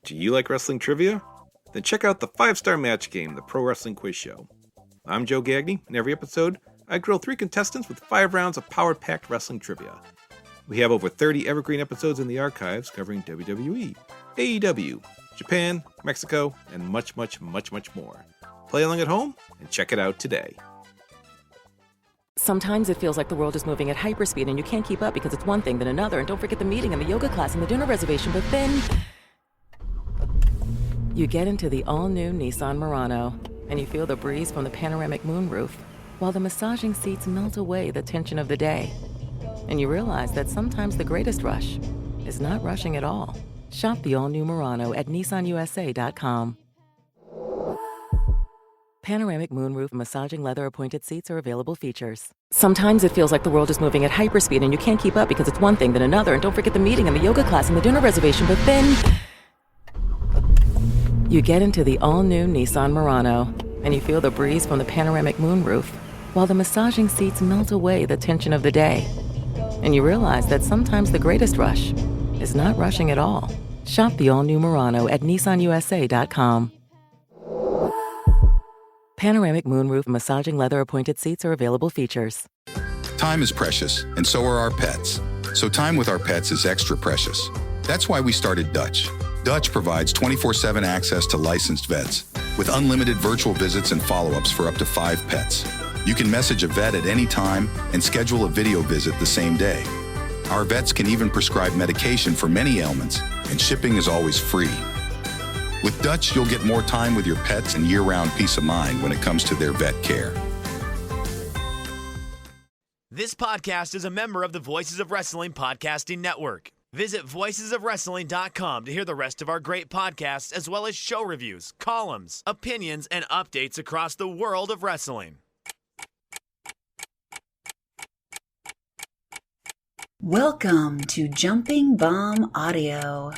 Do you like wrestling trivia? Then check out the 5-Star Match Game, the Pro Wrestling Quiz Show. I'm Joe Gagney, and every episode, I grill 3 contestants with 5 rounds of power-packed wrestling trivia. We have over 30 evergreen episodes in the archives covering WWE, AEW, Japan, Mexico, and much, much, much, much more. Play along at home and check it out today. Sometimes it feels like the world is moving at hyperspeed and you can't keep up because it's one thing then another, and don't forget the meeting and the yoga class and the dinner reservation, but then you get into the all-new Nissan Murano and you feel the breeze from the panoramic moonroof while the massaging seats melt away the tension of the day. And you realize that sometimes the greatest rush is not rushing at all. Shop the all-new Murano at nissanusa.com. Panoramic moonroof massaging leather appointed seats are available features. Sometimes it feels like the world is moving at hyperspeed and you can't keep up because it's one thing then another, and don't forget the meeting and the yoga class and the dinner reservation, but then you get into the all-new Nissan Murano and you feel the breeze from the panoramic moonroof while the massaging seats melt away the tension of the day. And you realize that sometimes the greatest rush is not rushing at all. Shop the all-new Murano at nissanusa.com. Panoramic moonroof massaging leather appointed seats are available features. Time is precious, and so are our pets. So time with our pets is extra precious. That's why we started Dutch. Dutch provides 24/7 access to licensed vets, with unlimited virtual visits and follow-ups for up to 5 pets. You can message a vet at any time and schedule a video visit the same day. Our vets can even prescribe medication for many ailments, and shipping is always free. With Dutch, you'll get more time with your pets and year-round peace of mind when it comes to their vet care. This podcast is a member of the Voices of Wrestling Podcasting Network. Visit voicesofwrestling.com to hear the rest of our great podcasts, as well as show reviews, columns, opinions, and updates across the world of wrestling. Welcome to Jumping Bomb Audio.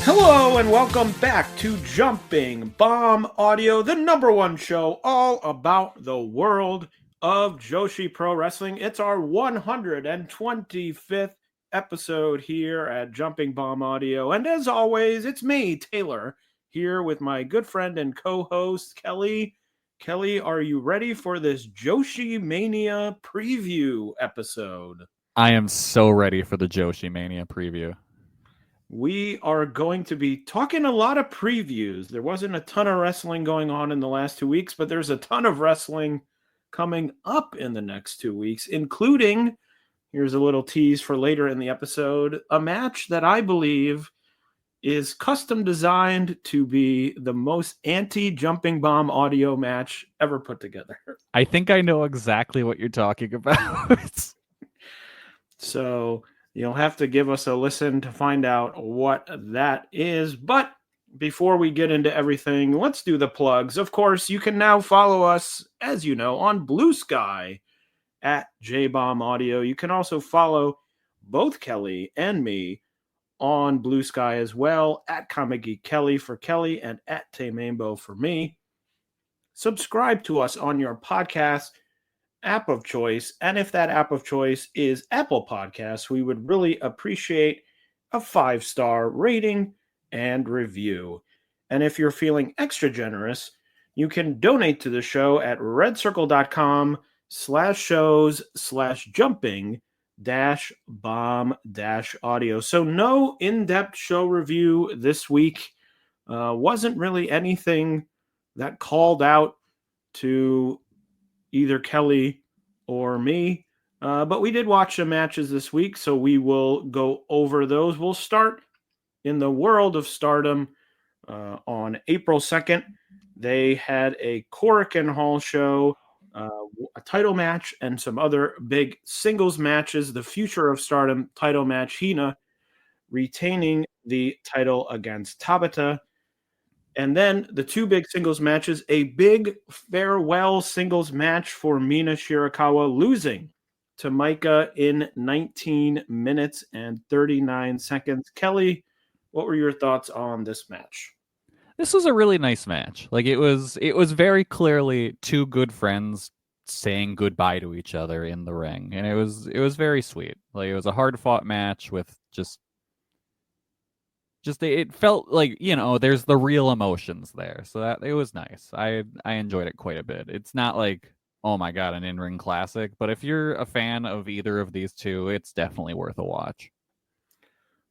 Hello and welcome back to Jumping Bomb Audio, the #1 show all about the world of Joshi Pro Wrestling. It's our 125th episode here at Jumping Bomb Audio. And as always, it's me, Taylor, here with my good friend and co-host, Kelly. Kelly, are you ready for this Joshimania preview episode? I am so ready for the Joshimania preview. We are going to be talking a lot of previews. There wasn't a ton of wrestling going on in the last 2 weeks, but there's a ton of wrestling coming up in the next 2 weeks, including, here's a little tease for later in the episode, a match that I believe is custom designed to be the most anti-Jumping Bomb Audio match ever put together. I think I know exactly what you're talking about. So you'll have to give us a listen to find out what that is. But before we get into everything, let's do the plugs. Of course, you can now follow us, as you know, on Blue Sky at JBomb Audio. You can also follow both Kelly and me on Blue Sky as well, at Comic Geek Kelly for Kelly and at Tamaimbo for me. Subscribe to us on your podcast app of choice, and if that app of choice is Apple Podcasts, we would really appreciate a 5-star rating and review. And if you're feeling extra generous, you can donate to the show at redcircle.com/shows/jumping-bomb-audio. So no in-depth show review this week. Wasn't really anything that called out to either Kelly or me. But we did watch some matches this week, so we will go over those. We'll start in the world of Stardom on April 2nd. They had a Korakuen Hall show, a title match, and some other big singles matches. The Future of Stardom title match, Hina retaining the title against Tabata. And then the two big singles matches, a big farewell singles match for Mina Shirakawa, losing to Maika in 19 minutes and 39 seconds. Kelly, what were your thoughts on this match? This was a really nice match. Like it was very clearly two good friends saying goodbye to each other in the ring, and it was very sweet. Like it was a hard fought match with just it felt like, you know, there's the real emotions there, so that it was nice. I enjoyed it quite a bit. It's not like, oh my god, an in-ring classic, but if you're a fan of either of these two, it's definitely worth a watch.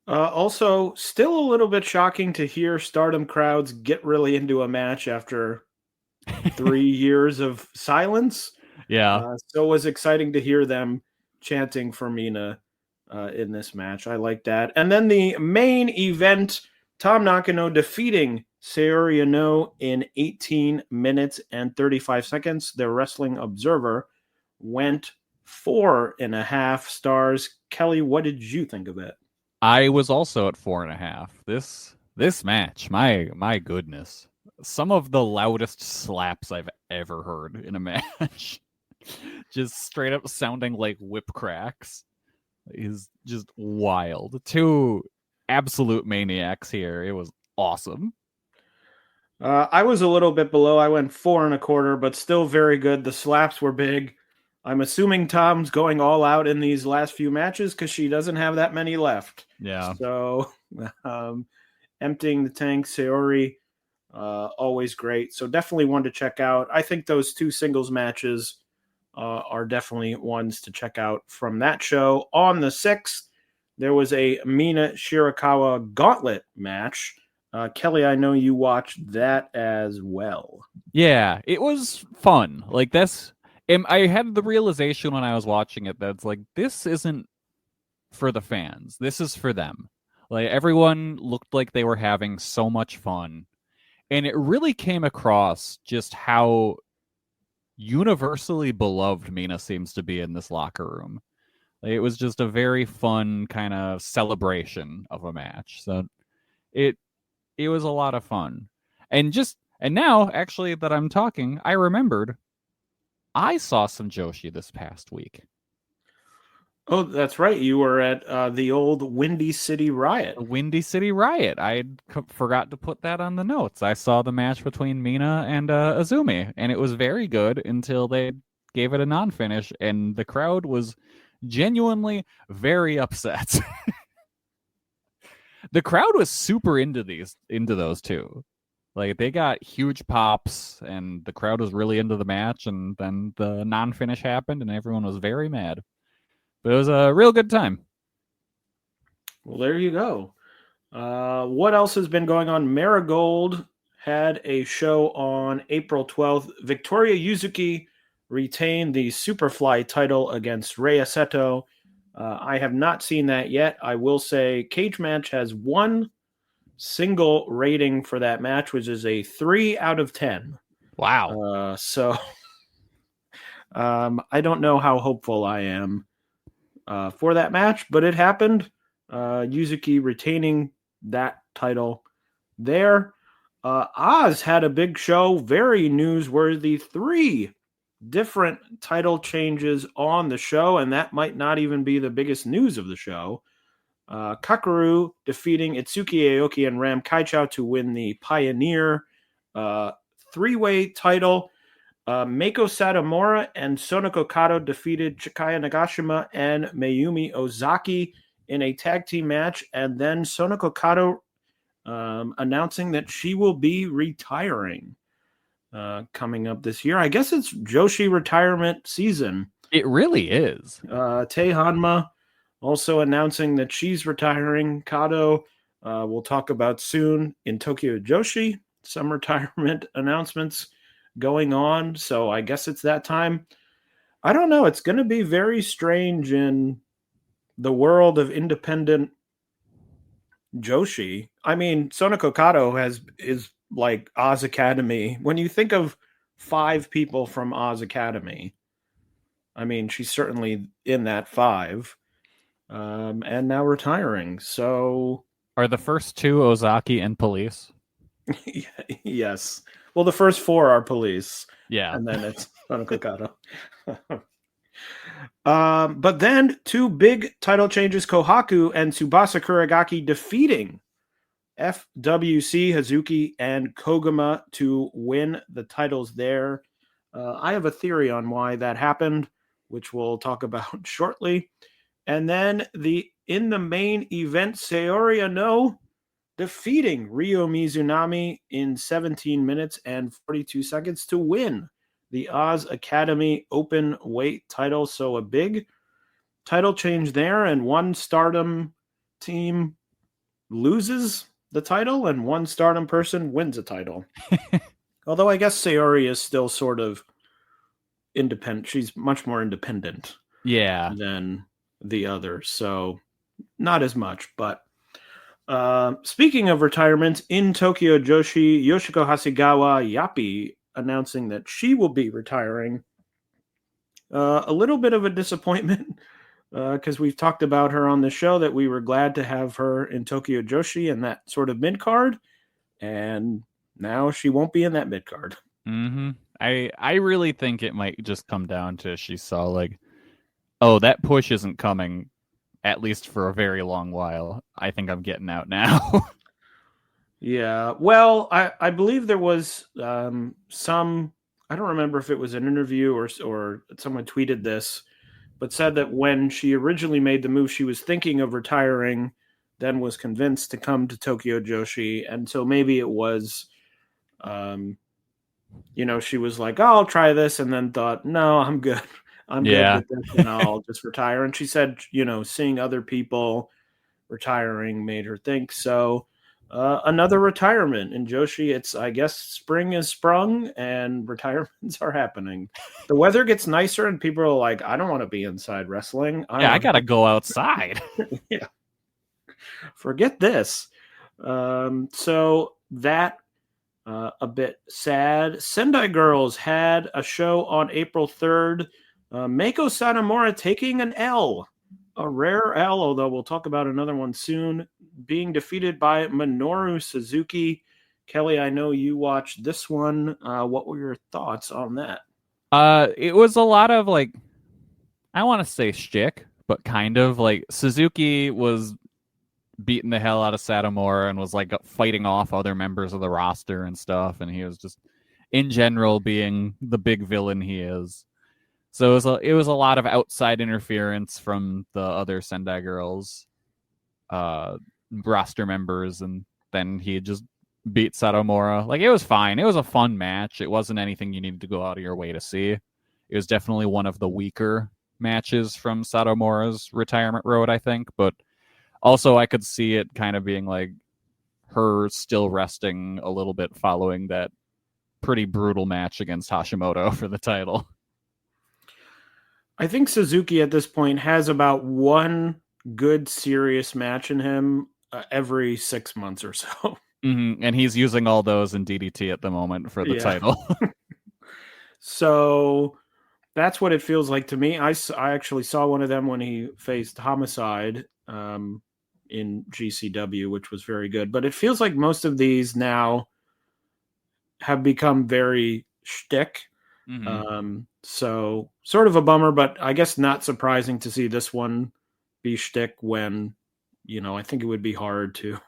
Also, still a little bit shocking to hear Stardom crowds get really into a match after 3 years of silence. Yeah. So it was exciting to hear them chanting for Mina in this match. I like that. And then the main event, Tom Nakano defeating Saori Anou in 18 minutes and 35 seconds. The Wrestling Observer went 4.5 stars. Kelly, what did you think of it? I was also at 4.5. This match, my goodness. Some of the loudest slaps I've ever heard in a match. Just straight up sounding like whip cracks. Is just wild. Two absolute maniacs here. It was awesome. I was a little bit below. I went 4.25, but still very good. The slaps were big. I'm assuming Tom's going all out in these last few matches because she doesn't have that many left. Yeah. So emptying the tank, Saori, always great. So definitely one to check out. I think those two singles matches are definitely ones to check out from that show. On the 6th, there was a Mina Shirakawa gauntlet match. Kelly, I know you watched that as well. Yeah, it was fun. Like this, I had the realization when I was watching it that it's like, this isn't for the fans. This is for them. Like everyone looked like they were having so much fun. And it really came across just how universally beloved Mina seems to be in this locker room. Like, it was just a very fun kind of celebration of a match. So it was a lot of fun. And now, actually, that I'm talking, I remembered I saw some Joshi this past week. Oh, that's right. You were at the old Windy City Riot. The Windy City Riot. I forgot to put that on the notes. I saw the match between Mina and Azumi, and it was very good until they gave it a non-finish, and the crowd was genuinely very upset. The crowd was super into those two. Like, they got huge pops, and the crowd was really into the match, and then the non-finish happened, and everyone was very mad. But it was a real good time. Well, there you go. What else has been going on? Marigold had a show on April 12th. Victoria Yuzuki retained the Superfly title against Rhea Seto. I have not seen that yet. I will say Cage Match has one single rating for that match, which is a 3 out of 10. Wow. So I don't know how hopeful I am for that match, but it happened. Yuzuki retaining that title there. Oz had a big show, very newsworthy. 3 different title changes on the show, and that might not even be the biggest news of the show. Kakaru defeating Itsuki Aoki and Ram Kaichou to win the Pioneer 3-way title. Meiko Satomura and Sonoko Kato defeated Chikaya Nagashima and Mayumi Ozaki in a tag team match, and then Sonoko Kato announcing that she will be retiring coming up this year. I guess it's Joshi retirement season. It really is. Tei Hanma also announcing that she's retiring. Kato, we'll talk about soon in Tokyo Joshi. Some retirement announcements going on, so I guess it's that time. I don't know. It's going to be very strange in the world of independent Joshi. I mean, Sonoko Kato is like Oz Academy. When you think of 5 people from Oz Academy, I mean, she's certainly in that 5. and now retiring. So Are the first two Ozaki and Police? yes. Well, the first four are Police. Yeah. And then it's Honokokado. But then two big title changes, Kohaku and Tsubasa Kuragaki defeating FWC, Hazuki, and Koguma to win the titles there. I have a theory on why that happened, which we'll talk about shortly. And then in the main event, Saori Ano defeating Ryo Mizunami in 17 minutes and 42 seconds to win the Oz Academy open weight title. So a big title change there, and one Stardom team loses the title and one Stardom person wins a title. Although I guess Saori is still sort of independent. She's much more independent than the other. So not as much. But speaking of retirement, in Tokyo Joshi, Yoshiko Hasegawa Yappy announcing that she will be retiring. A little bit of a disappointment because we've talked about her on the show, that we were glad to have her in Tokyo Joshi and that sort of mid-card, and now she won't be in that mid-card. Mm-hmm. I really think it might just come down to she saw like, oh, that push isn't coming, at least for a very long while. I think I'm getting out now. Yeah, well, I believe there was some, I don't remember if it was an interview or someone tweeted this, but said that when she originally made the move, she was thinking of retiring, then was convinced to come to Tokyo Joshi. And so maybe it was, she was like, oh, I'll try this. And then thought, no, I'm good. I'm good with this and I'll just retire. And she said, seeing other people retiring made her think so. Another retirement in Joshi. It's, I guess, spring is sprung and retirements are happening. The weather gets nicer and people are like, I don't want to be inside wrestling. I got to go outside. Yeah. Forget this. So that a bit sad. Sendai Girls had a show on April 3rd. Meiko Satomura taking an L. A rare L, although we'll talk about another one soon, being defeated by Minoru Suzuki. Kelly, I know you watched this one. What were your thoughts on that? It was a lot of like, I want to say shtick, but kind of like Suzuki was beating the hell out of Satomura and was like fighting off other members of the roster and stuff, and he was just in general being the big villain he is. So it was a lot of outside interference from the other Sendai Girls roster members, and then he just beat Satomura. Like, it was fine. It was a fun match. It wasn't anything you needed to go out of your way to see. It was definitely one of the weaker matches from Satomura's retirement road, I think. But also I could see it kind of being like her still resting a little bit following that pretty brutal match against Hashimoto for the title. I think Suzuki at this point has about one good serious match in him every 6 months or so. Mm-hmm. And he's using all those in DDT at the moment for the title. So that's what it feels like to me. I actually saw one of them when he faced Homicide in GCW, which was very good. But it feels like most of these now have become very shtick. Mm-hmm. So sort of a bummer, but I guess not surprising to see this one be shtick when, I think it would be hard to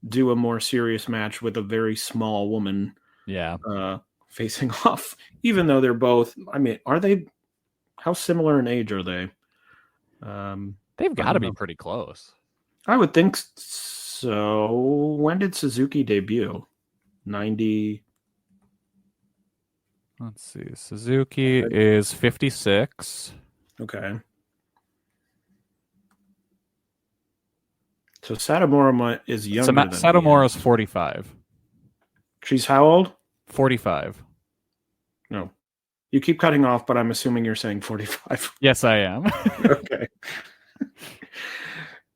do a more serious match with a very small woman facing off, even though they're both, how similar in age are they? They've got to be pretty close. I would think so. When did Suzuki debut? 90. Let's see. Suzuki is 56. Okay. So Satomura is younger than Satomura's 45. She's how old? 45. No. You keep cutting off, but I'm assuming you're saying 45. Yes, I am. Okay.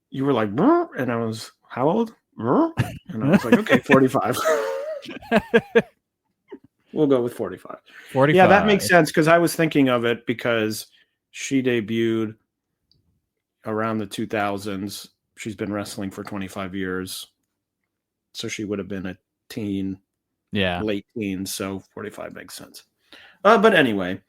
You were like, brr, and I was, how old? Brr? And I was like, okay, 45. We'll go with 45. 45. Yeah, that makes sense because I was thinking of it because she debuted around the 2000s. She's been wrestling for 25 years. So she would have been a teen, late teens. So 45 makes sense. But anyway,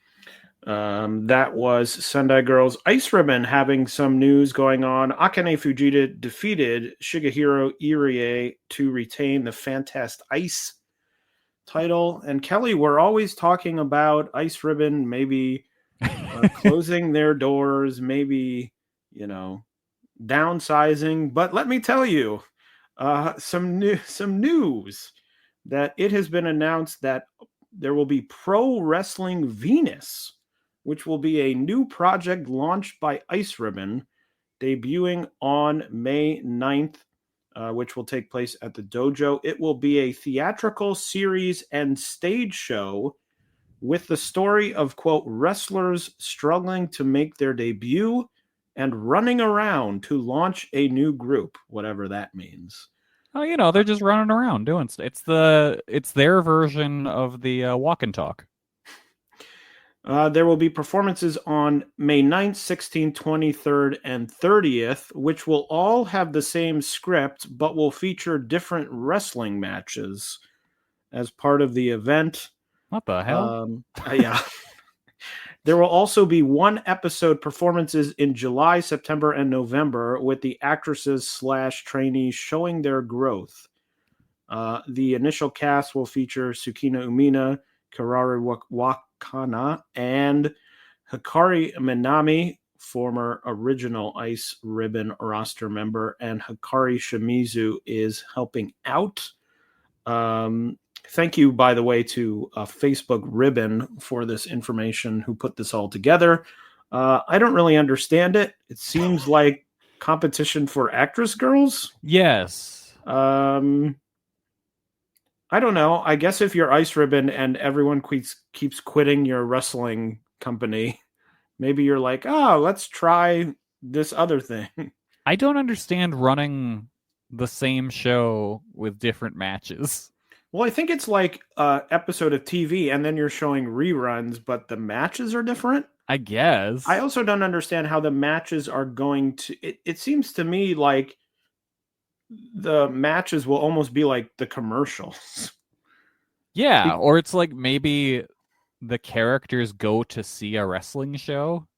that was Sendai Girls Ice Ribbon having some news going on. Akane Fujita defeated Shigehiro Irie to retain the Fantast Ice title. And Kelly, we're always talking about Ice Ribbon maybe closing their doors, maybe, downsizing. But let me tell you, some news that it has been announced that there will be Pro Wrestling Venus, which will be a new project launched by Ice Ribbon, debuting on May 9th, which will take place at the dojo. It will be a theatrical series and stage show with the story of, quote, wrestlers struggling to make their debut and running around to launch a new group, whatever that means. Oh, they're just running around doing stuff. It's their version of the walk and talk. There will be performances on May 9th, 16th, 23rd, and 30th, which will all have the same script, but will feature different wrestling matches as part of the event. What the hell? Yeah. There will also be one episode performances in July, September, and November with the actresses / trainees showing their growth. The initial cast will feature Tsukino Umina, Kararu Wakana, and Hikari Minami, former original Ice Ribbon roster member, and Hikari Shimizu is helping out. Thank you, by the way, to Facebook Ribbon for this information, who put this all together. I don't really understand it. It seems like competition for actress girls. Yes. I don't know. I guess if you're Ice Ribbon and everyone keeps quitting your wrestling company, maybe you're like, let's try this other thing. I don't understand running the same show with different matches. Well, I think it's like an episode of TV, and then you're showing reruns, but the matches are different. I guess. I also don't understand how the matches are going to... It seems to me like the matches will almost be like the commercials. Yeah, or it's like maybe the characters go to see a wrestling show.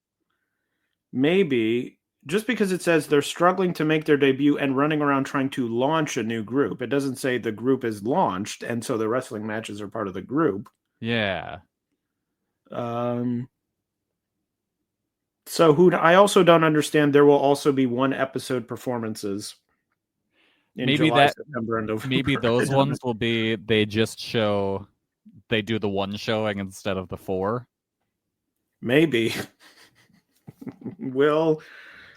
Maybe. Just because it says they're struggling to make their debut and running around trying to launch a new group. It doesn't say the group is launched, and so the wrestling matches are part of the group. Yeah. So I also don't understand. There will also be one episode performances in July, September, and November. Maybe those ones will be, they do the one showing instead of the 4. Maybe.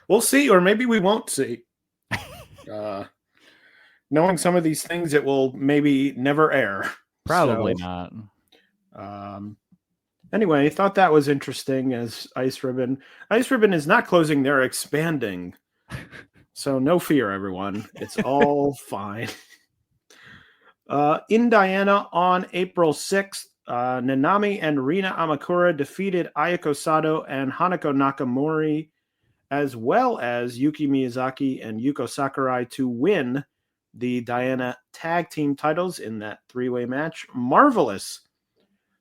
We'll see, or maybe we won't see. Knowing some of these things, it will maybe never air. Probably not. Anyway, I thought that was interesting as Ice Ribbon. Ice Ribbon is not closing, they're expanding. So no fear, everyone. It's all fine. In Diana on April 6th, Nanami and Rina Amakura defeated Ayako Sato and Hanako Nakamori, as well as Yuki Miyazaki and Yuko Sakurai, to win the Diana tag team titles in that 3-way match. Marvelous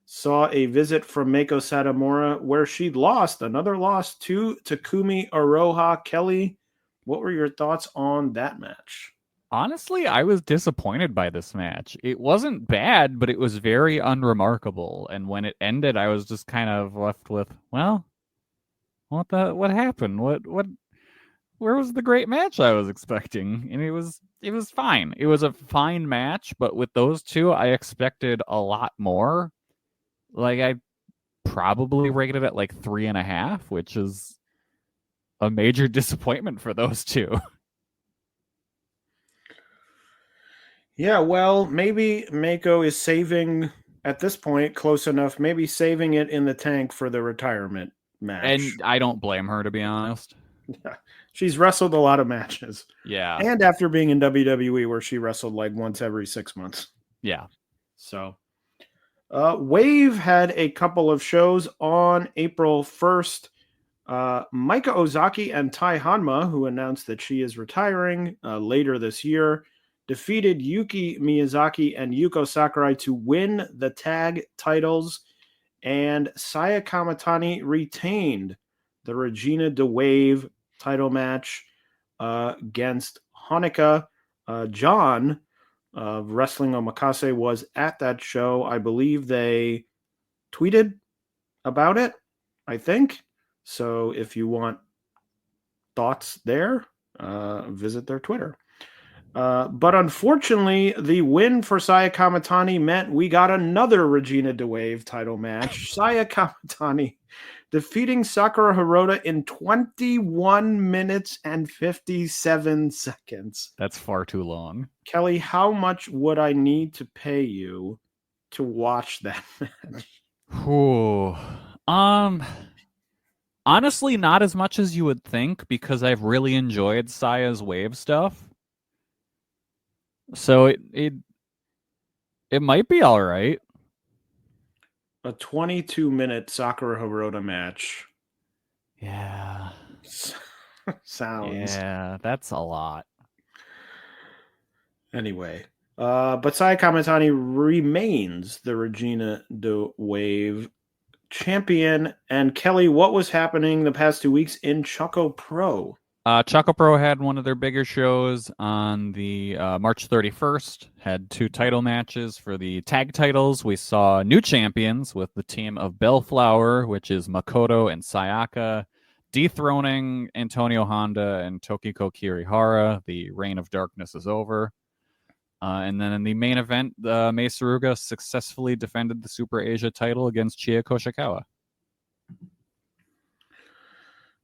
saw a visit from Meiko Satomura where she lost another loss to Takumi Aroha. Kelly, what were your thoughts on that match? Honestly, I was disappointed by this match. It wasn't bad, but it was very unremarkable. And when it ended, I was just kind of left with, well, what happened? Where was the great match I was expecting? And it was fine. It was a fine match, but with those two, I expected a lot more. Like, I probably rated it like 3.5, which is a major disappointment for those two. Yeah, well, maybe Meiko is saving, at this point, close enough, maybe saving it in the tank for the retirement match. And I don't blame her, to be honest. Yeah. She's wrestled a lot of matches. Yeah. And after being in WWE, where she wrestled like once every 6 months. Yeah. So, Wave had a couple of shows on April 1st. Mika Ozaki and Tai Hanma, who announced that she is retiring later this year, defeated Yuki Miyazaki and Yuko Sakurai to win the tag titles, and Saya Kamatani retained the Regina DeWave title match against Hanukkah. John of Wrestling Omakase was at that show. I believe they tweeted about it, I think. So if you want thoughts there, visit their Twitter. But unfortunately, the win for Saya Kamatani meant we got another Regina DeWave title match. Saya Kamatani defeating Sakura Hirota in 21 minutes and 57 seconds. That's far too long. Kelly, how much would I need to pay you to watch that match? Whew. Honestly, not as much as you would think, because I've really enjoyed Saya's wave stuff. So it might be all right. A 22-minute Sakura Hirota match. Yeah. Sounds. Yeah, that's a lot. Anyway, but Saya Kamatani remains the Regina DeWave champion. And Kelly, what was happening the past 2 weeks in Choco Pro? Choco Pro had one of their bigger shows on the March 31st, had 2 title matches for the tag titles. We saw new champions with the team of Bellflower, which is Makoto and Sayaka, dethroning Antonio Honda and Tokiko Kirihara. The reign of darkness is over. And then in the main event, Mei Suruga successfully defended the Super Asia title against Chie Koshikawa.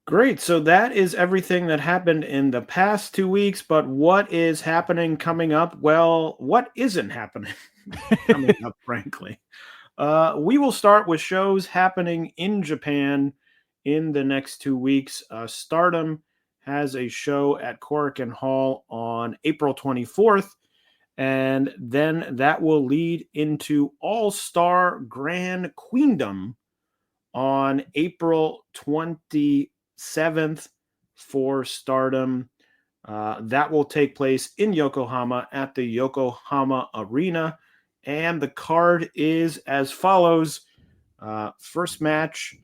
Great. So that is everything that happened in the past 2 weeks. But what is happening coming up? Well, what isn't happening coming up, frankly? We will start with shows happening in Japan in the next 2 weeks. Stardom has a show at Korakuen Hall on April 24th. And then that will lead into All-Star Grand Queendom on April 27th for Stardom. That will take place in Yokohama at the Yokohama Arena. And the card is as follows. First match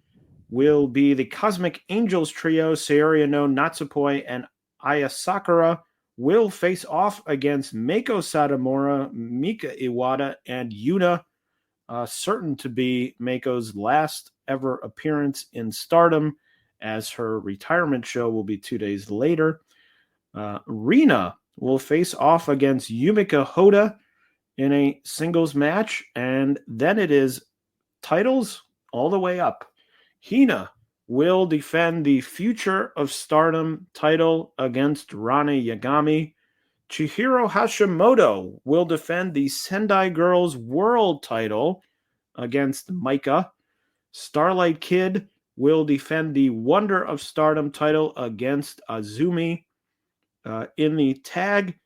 will be the Cosmic Angels trio, Sayori no Natsupoi and Aya Sakura, will face off against Meiko Satomura, Mika Iwata, and Yuna, certain to be Meiko's last ever appearance in Stardom, as her retirement show will be 2 days later. Rina will face off against Yumika Hoda in a singles match, and then it is titles all the way up. Hina will defend the Future of Stardom title against Rane Yagami. Chihiro Hashimoto will defend the Sendai Girls World title against Maika. Starlight Kid will defend the Wonder of Stardom title against Azumi. In the tag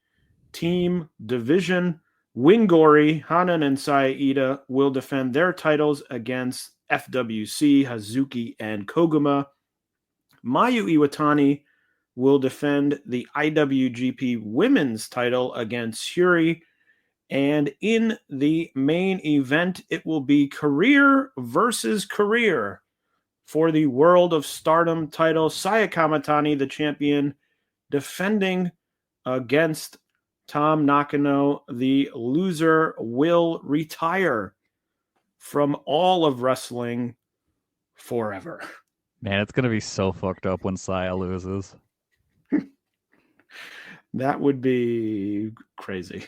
team division, Wingori, Hanan, and Saida will defend their titles against FWC, Hazuki, and Koguma. Mayu Iwatani will defend the IWGP Women's title against Shuri. And in the main event, it will be career versus career for the World of Stardom title. Saya Kamatani, the champion, defending against Tom Nakano. The loser will retire from all of wrestling forever. Man, it's going to be so fucked up when Saya loses. That would be crazy.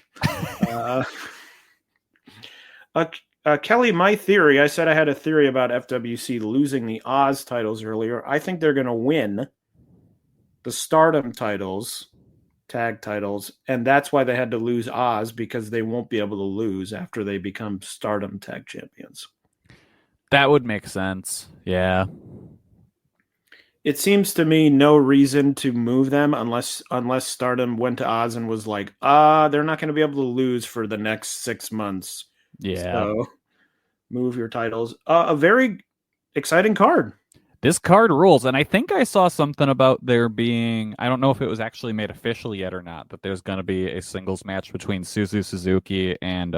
Kelly, my theory, I said I had a theory about FWC losing the Oz titles earlier. I think they're going to win the Stardom titles, tag titles, and that's why they had to lose Oz, because they won't be able to lose after they become Stardom tag champions. That would make sense. Yeah. It seems to me no reason to move them unless Stardom went to Oz and was like, they're not going to be able to lose for the next 6 months. Yeah. So move your titles. A very exciting card. This card rules, and I think I saw something about there being, I don't know if it was actually made official yet or not, that there's going to be a singles match between Suzu Suzuki and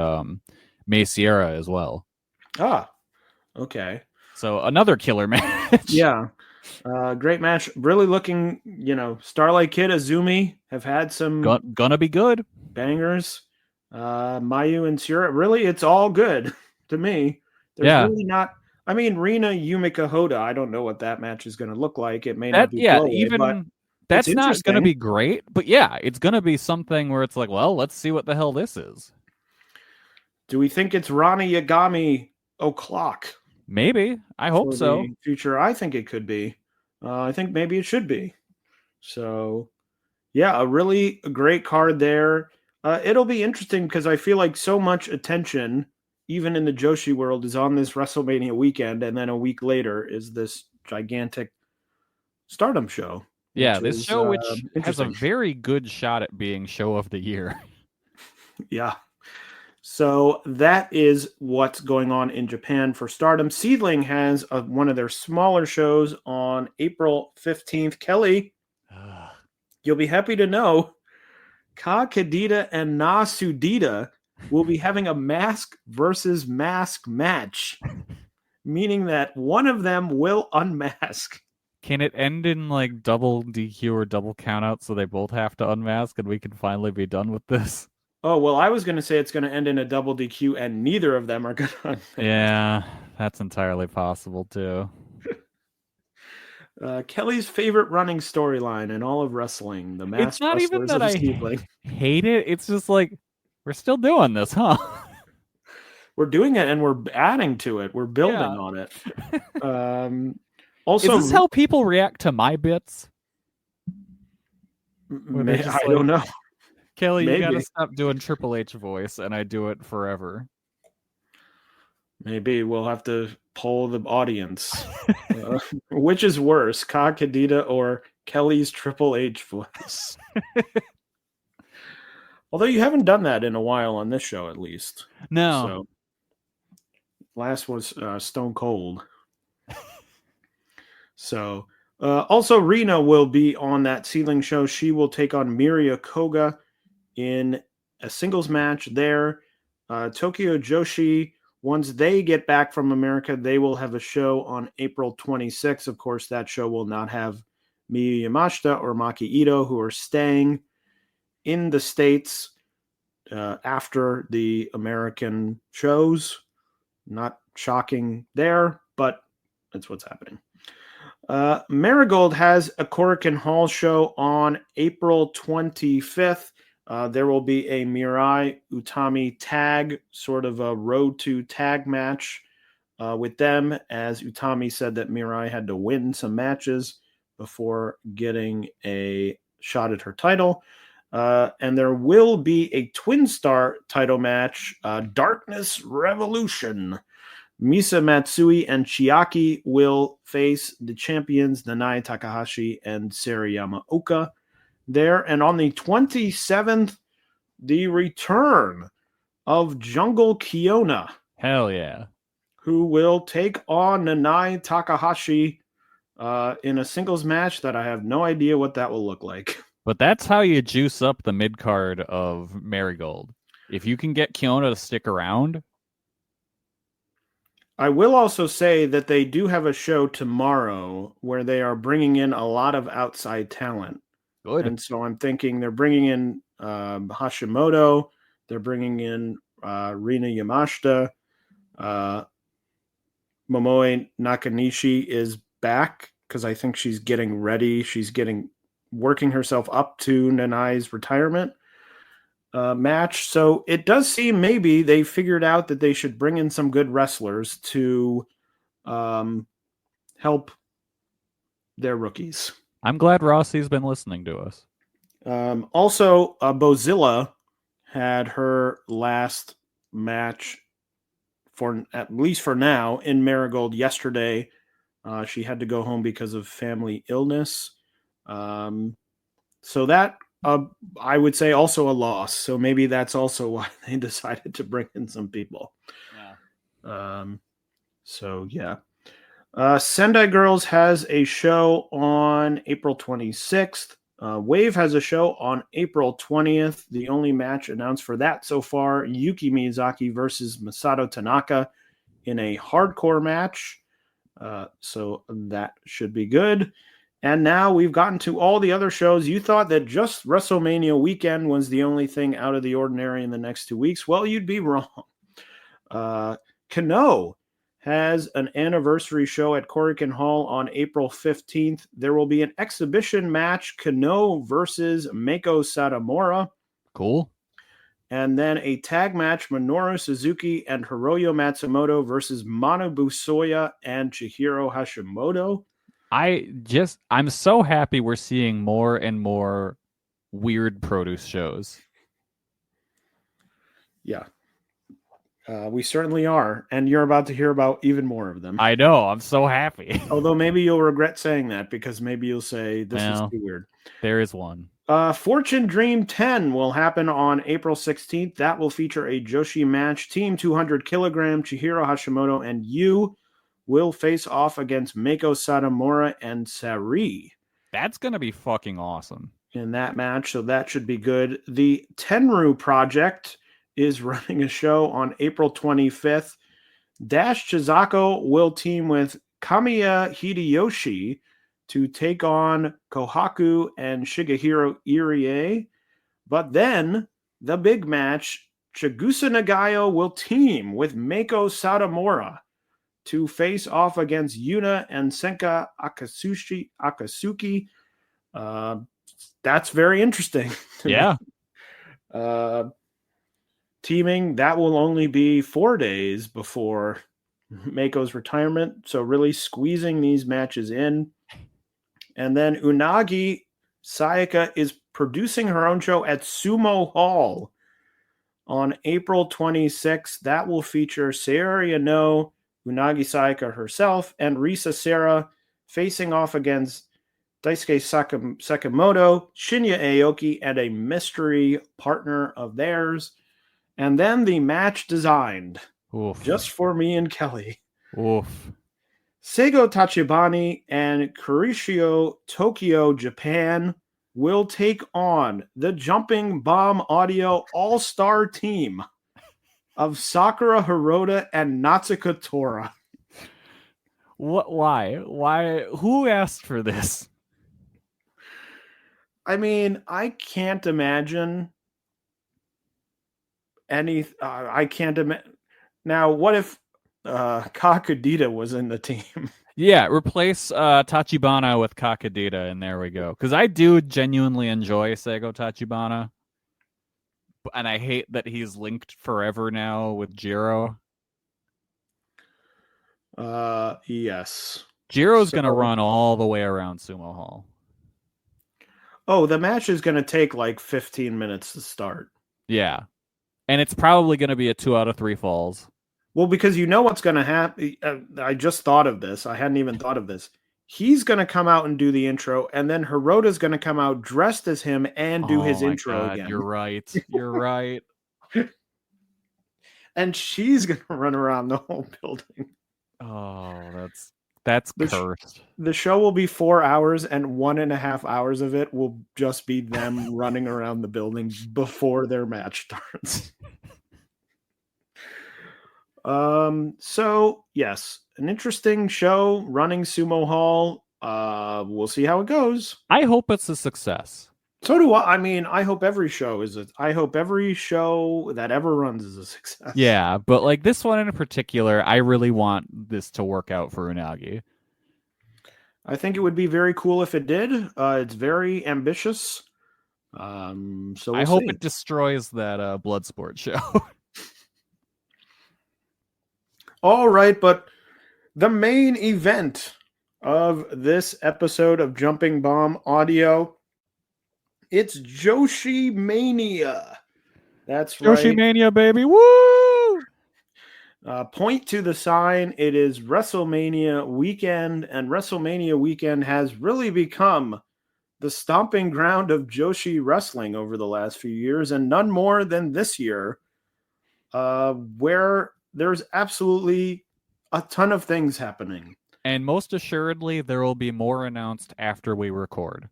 Mei Sierra as well. Ah, okay. So another killer match. Yeah. Great match. Really looking, Starlight Kid, Azumi have had some gonna be good. Bangers. Mayu and Sierra. Really, it's all good to me. There's really not. I mean, Rina Yumika Hoda. I don't know what that match is going to look like. It may not be. But that's not going to be great. But yeah, it's going to be something where it's like, well, let's see what the hell this is. Do we think it's Rani Yagami o'clock? Maybe. I hope so. Future. I think it could be. I think maybe it should be. So, yeah, a really great card there. It'll be interesting because I feel like so much attention, even in the Joshi world, is on this WrestleMania weekend, and then a week later is this gigantic Stardom show. Yeah, this show, which has a very good shot at being show of the year. Yeah. So that is what's going on in Japan for Stardom. Seedling has one of their smaller shows on April 15th. Kelly, you'll be happy to know Ka Kadita and Na Sudita will be having a mask versus mask match, meaning that one of them will unmask. Can it end in like double DQ or double countout so they both have to unmask and we can finally be done with this? Oh, well, I was going to say it's going to end in a double DQ and neither of them are going to unmask. Yeah, that's entirely possible too. Kelly's favorite running storyline in all of wrestling. The masked It's not even that I Seedling. hate it. It's just like, we're still doing this, huh? We're doing it and we're adding to it. We're building on it. Also, is this how people react to my bits? I don't know. Kelly, you gotta stop doing Triple H voice, and I do it forever. Maybe we'll have to poll the audience. Which is worse, Ka Kadita or Kelly's Triple H voice? Although you haven't done that in a while on this show, at least. No. So, last was Stone Cold. So, also Rina will be on that Seedling show. She will take on Miria Koga in a singles match there. Tokyo Joshi, once they get back from America, they will have a show on April 26th. Of course, that show will not have Miyu Yamashita or Maki Ito, who are staying in the States after the American shows. Not shocking there, but that's what's happening. Marigold has a Korakuen Hall show on April 25th. There will be a Mirai Utami tag, sort of a road to tag match with them, as Utami said that Mirai had to win some matches before getting a shot at her title. And there will be a Twin Star title match, Darkness Revolution. Misa Matsui and Chiaki will face the champions Nanae Takahashi and Sarayama Oka there. And on the 27th, the return of Jungle Kiona. Hell yeah. Who will take on Nanae Takahashi in a singles match that I have no idea what that will look like. But that's how you juice up the mid-card of Marigold. If you can get Kiona to stick around. I will also say that they do have a show tomorrow where they are bringing in a lot of outside talent. Good. And so I'm thinking they're bringing in Hashimoto. They're bringing in Rina Yamashita. Momoe Nakanishi is back because I think she's getting ready. She's working herself up to Nanae's retirement match. So it does seem maybe they figured out that they should bring in some good wrestlers to help their rookies. I'm glad Rossi's been listening to us. Also, Bozilla had her last match for at least for now in Marigold yesterday. She had to go home because of family illness. So that I would say also a loss. So maybe that's also why they decided to bring in some people. Yeah. So yeah. Sendai Girls has a show on April 26th. Wave has a show on April 20th. The only match announced for that so far, Yuki Miyazaki versus Masato Tanaka in a hardcore match. So that should be good. And now we've gotten to all the other shows. You thought that just WrestleMania weekend was the only thing out of the ordinary in the next 2 weeks. Well, you'd be wrong. Kano has an anniversary show at Korakuen Hall on April 15th. There will be an exhibition match, Kano versus Meiko Satomura. Cool. And then a tag match, Minoru Suzuki and Hiroyo Matsumoto versus Manabu Soya and Chihiro Hashimoto. I'm so happy we're seeing more and more weird produce shows. Yeah. We certainly are. And you're about to hear about even more of them. I know. I'm so happy. Although maybe you'll regret saying that because maybe you'll say this is too weird. There is one. Fortune Dream 10 will happen on April 16th. That will feature a Joshi match. Team 200 kilogram, Chihiro Hashimoto and Yu will face off against Meiko Satomura and Sari. That's going to be fucking awesome. In that match, so that should be good. The Tenru Project is running a show on April 25th. Dash Chizako will team with Kamiya Hideyoshi to take on Kohaku and Shigehiro Irie. But then, the big match, Chigusa Nagayo will team with Meiko Satomura to face off against Yuna and Senka Akatsuki. That's very interesting. Yeah. Teaming, that will only be 4 days before Meiko's retirement. So really squeezing these matches in. And then Unagi Sayaka is producing her own show at Sumo Hall on April 26th. That will feature Sayori Ano, Unagi Sayaka herself, and Risa Sera facing off against Daisuke Sakamoto, Shinya Aoki, and a mystery partner of theirs. And then the match designed just for me and Kelly. Oof. Seigo Tachibana and Kurishio Tokyo, Japan will take on the Jumping Bomb Audio All-Star team of Sakura Hirota and Natsuka Tora. What? Why? Who asked for this? I mean, I can't imagine any. I can't imagine. Now, what if Kakudita was in the team? Yeah, replace Tachibana with Kakudita, and there we go. Because I do genuinely enjoy Seigo Tachibana, and I hate that he's linked forever now with Jiro. Yes. Jiro's going to run all the way around Sumo Hall. Oh, the match is going to take like 15 minutes to start. Yeah. And it's probably going to be a 2 out of 3 falls. Well, because you know what's going to happen. I just thought of this. I hadn't even thought of this. He's going to come out and do the intro, and then Hirota's going to come out dressed as him and do his intro again. You're right. You're right. And she's going to run around the whole building. Oh, that's cursed. The show will be 4 hours, and 1.5 hours of it will just be them running around the building before their match starts. So yes, an interesting show running Sumo Hall. We'll see how it goes. I hope it's a success. So do I. I mean, I hope every show I hope every show that ever runs is a success. Yeah, but like this one in particular, I really want this to work out for Unagi. I think it would be very cool if it did. It's very ambitious. So I hope it destroys that Bloodsport show. All right, but the main event of this episode of Jumping Bomb Audio, it's Joshimania. That's right. Joshimania, baby. Woo! Point to the sign. It is WrestleMania weekend, and WrestleMania weekend has really become the stomping ground of Joshi wrestling over the last few years, and none more than this year, where there's absolutely a ton of things happening. And most assuredly, there will be more announced after we record.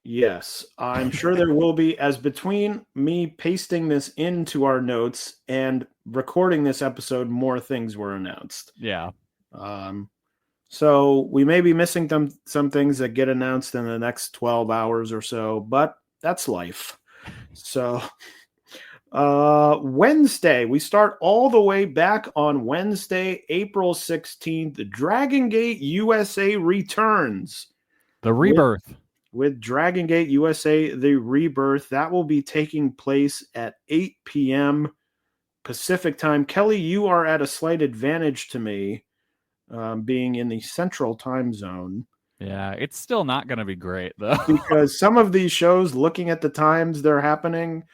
Yes, I'm sure there will be, as between me pasting this into our notes and recording this episode, more things were announced. Yeah. So we may be missing some things that get announced in the next 12 hours or so, but that's life. So Wednesday, we start all the way back on Wednesday, April 16th. Dragon Gate USA returns. The Rebirth. With Dragon Gate USA, the Rebirth. That will be taking place at 8 p.m. Pacific time. Kelly, you are at a slight advantage to me, being in the central time zone. Yeah, it's still not going to be great, though. Because some of these shows, looking at the times they're happening,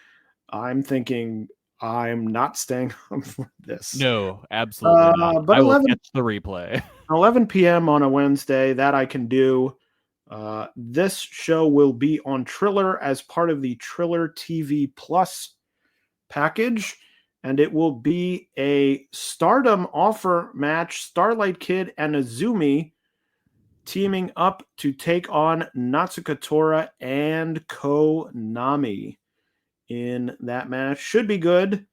I'm thinking I'm not staying up for this. No, absolutely not. But I will catch the replay. 11 p.m. on a Wednesday, that I can do. This show will be on Triller as part of the Triller TV Plus package, and it will be a Stardom offer match. Starlight Kid and Azumi teaming up to take on Natsuka Tora and Konami in that match. Should be good.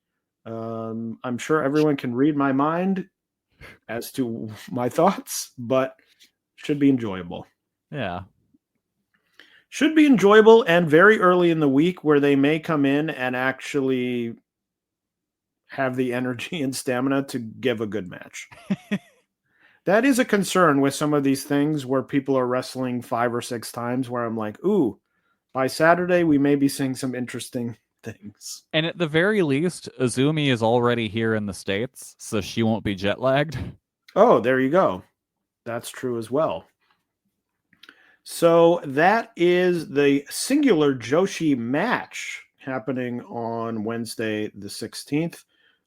I'm sure everyone can read my mind as to my thoughts, but should be enjoyable. Yeah. Should be enjoyable, and very early in the week where they may come in and actually have the energy and stamina to give a good match. That is a concern with some of these things where people are wrestling 5 or 6 times, where I'm like, ooh, by Saturday we may be seeing some interesting things. And at the very least, Azumi is already here in the States, so she won't be jet lagged. Oh, there you go. That's true as well. So that is the singular Joshi match happening on Wednesday the 16th.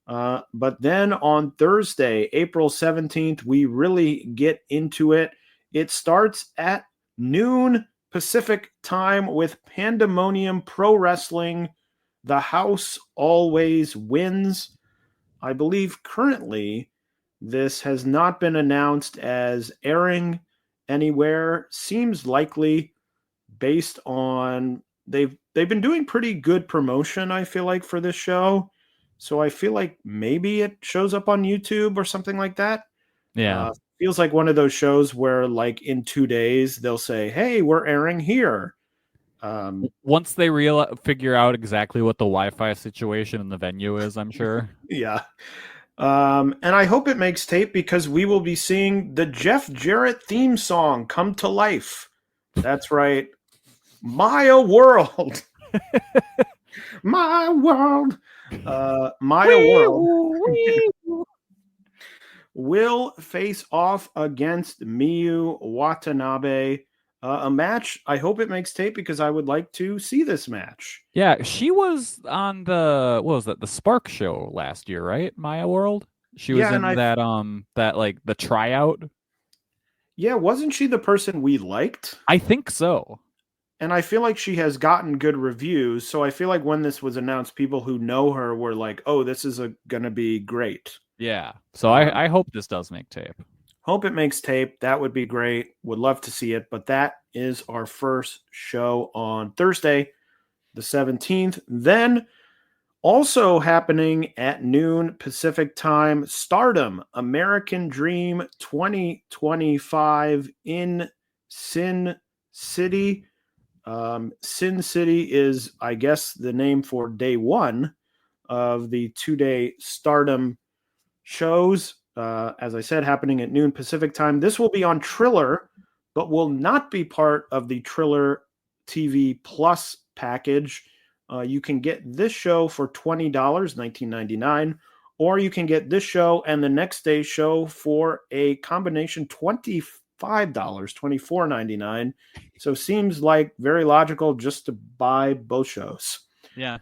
But then on Thursday, April 17th, we really get into it. It starts at noon Pacific time with Pandemonium Pro Wrestling. The house always wins. I believe currently this has not been announced as airing anywhere. Seems likely based on they've been doing pretty good promotion, I feel like, for this show. So I feel like maybe it shows up on YouTube or something like that. Yeah. Feels like one of those shows where, like, in 2 days they'll say, hey, we're airing here. Once they figure out exactly what the Wi-Fi situation in the venue is, I'm sure. Yeah. And I hope it makes tape, because we will be seeing the Jeff Jarrett theme song come to life. That's right. Maya World. My world. Maya World will face off against Miyu Watanabe. A match. I hope it makes tape, because I would like to see this match. Yeah, she was on the the Spark show last year, right? Maya World. She was in that like the tryout. Yeah, wasn't she the person we liked? I think so. And I feel like she has gotten good reviews. So I feel like when this was announced, people who know her were like, "Oh, this is gonna be great." Yeah. So I hope this does make tape. Hope it makes tape. That would be great. Would love to see it. But that is our first show on Thursday, the 17th. Then also happening at noon Pacific time, Stardom American Dream 2025 in Sin City. Sin City is, I guess, the name for day one of the 2-day Stardom shows. As I said, happening at noon Pacific time. This will be on Triller, but will not be part of the Triller TV Plus package. You can get this show for $20, $19.99, or you can get this show and the next day show for a combination $25, $24.99. So seems like very logical just to buy both shows. Yeah.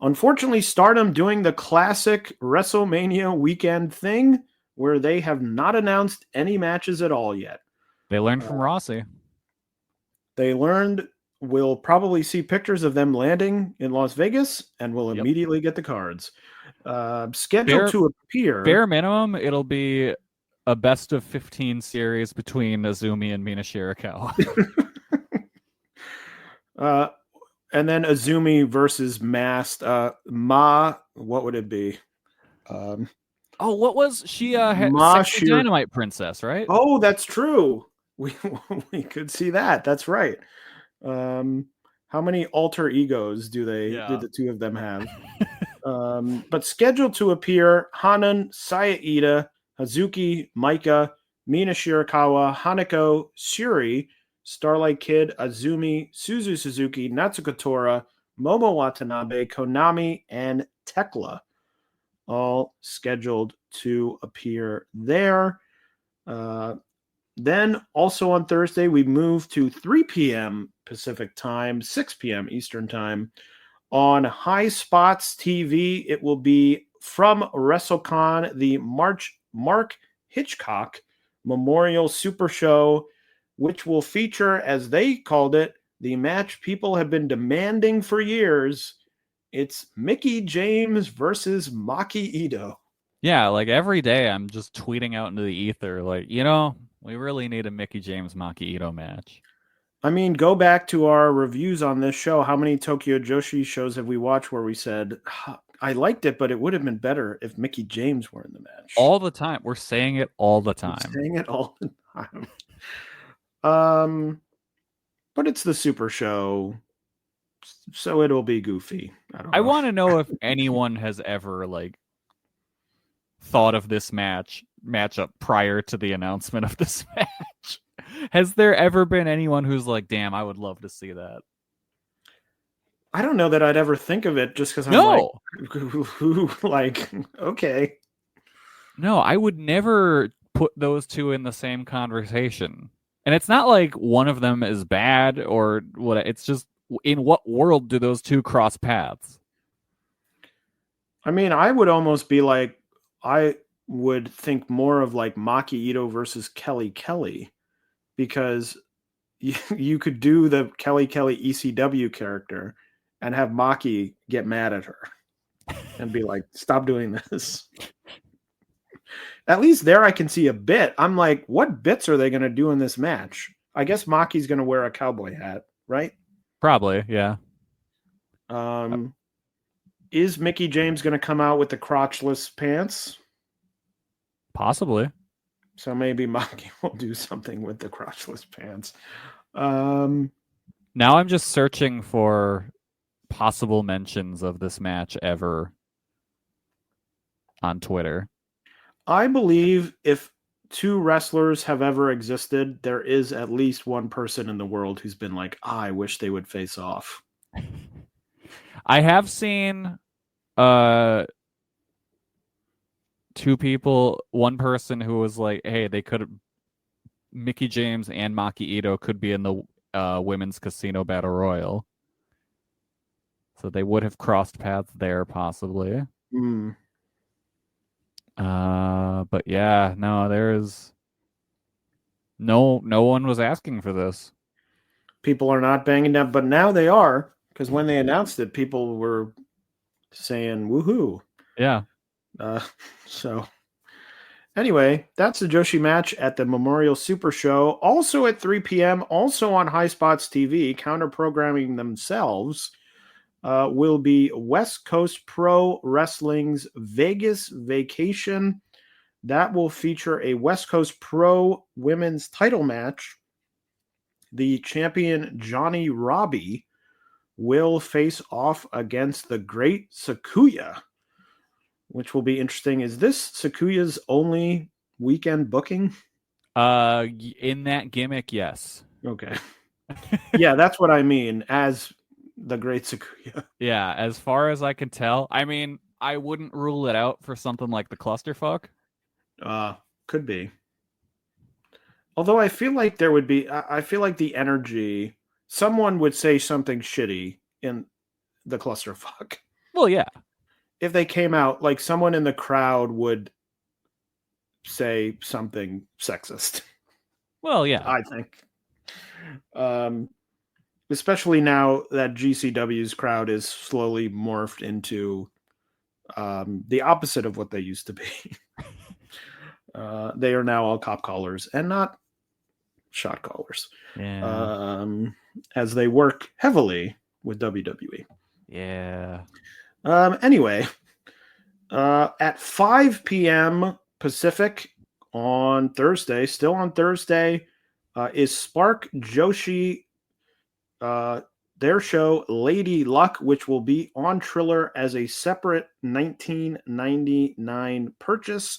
Unfortunately, Stardom doing the classic Wrestlemania weekend thing where they have not announced any matches at all yet. They learned from Rossi. They learned. We'll probably see pictures of them landing in Las Vegas, and we'll immediately get the cards. Scheduled to appear. Bare minimum, it'll be a best of 15 series between Azumi and Mina Shirakawa. And then Azumi versus Masked. What would it be? What was she? Sexy Dynamite Princess, right? Oh, that's true. We could see that. That's right. How many alter egos do the two of them have? But scheduled to appear Hanan, Saya Hazuki, Maika, Mina Shirakawa, Hanako, Shuri, Starlight Kid, Azumi, Suzu Suzuki, Natsuko Tora, Momo Watanabe, Konami, and Tekla. All scheduled to appear there. Then also on Thursday, we move to 3 p.m. Pacific time, 6 p.m. Eastern time. On High Spots TV, it will be from WrestleCon, the Mark Hitchcock Memorial Super Show, which will feature, as they called it, the match people have been demanding for years. It's Mickie James versus Maki Ito. Yeah, like every day I'm just tweeting out into the ether, like, we really need a Mickie James Maki Ito match. I mean, go back to our reviews on this show. How many Tokyo Joshi shows have we watched where we said, I liked it, but it would have been better if Mickie James were in the match? All the time. We're saying it all the time. We're saying it all the time. But it's the Super Show, so it'll be goofy. I want to know if anyone has ever, thought of this matchup prior to the announcement of this match. Has there ever been anyone who's like, damn, I would love to see that? I don't know that I'd ever think of it just because I'm okay. No, I would never put those two in the same conversation. And it's not like one of them is bad or what. It's just, in what world do those two cross paths? I mean, I would almost be like, I would think more of like Maki Ito versus Kelly Kelly, because you could do the Kelly ECW character and have Maki get mad at her and be like, stop doing this. At least there I can see a bit. I'm like, what bits are they going to do in this match? I guess Maki's going to wear a cowboy hat, right? Probably, yeah. Is Mickie James going to come out with the crotchless pants? Possibly. So maybe Maki will do something with the crotchless pants. Now I'm just searching for possible mentions of this match ever on Twitter. I believe if two wrestlers have ever existed, there is at least one person in the world who's been like, I wish they would face off. I have seen two people, one person who was like, hey, Mickie James and Maki Ito could be in the women's casino battle royal. So they would have crossed paths there, possibly. But yeah, no, there's no one was asking for this. People are not banging down, but now they are, because when they announced it, people were saying woohoo. Yeah. So anyway, that's the Joshi match at the Memorial Super Show. Also at 3 p.m., also on High Spots TV, counter-programming themselves, will be West Coast Pro Wrestling's Vegas Vacation. That will feature a West Coast Pro women's title match. The champion Johnny Robbie will face off against the Great Sakuya, which will be interesting. Is this Sakuya's only weekend booking? In that gimmick, yes. Okay. Yeah, that's what I mean, as the Great Sakuya. Yeah, as far as I can tell. I mean, I wouldn't rule it out for something like the Clusterfuck. Could be. Although I feel like there would be, I feel like the energy, someone would say something shitty in the Clusterfuck. Well, yeah. If they came out, like someone in the crowd would say something sexist. Well, yeah. I think. Especially now that GCW's crowd is slowly morphed into the opposite of what they used to be. They are now all cop collars and not shot callers. Yeah. As they work heavily with WWE. Yeah. Anyway, at 5 p.m. Pacific on Thursday, still on Thursday, is Spark Joshi, their show Lady Luck, which will be on Triller as a separate $19.99 purchase.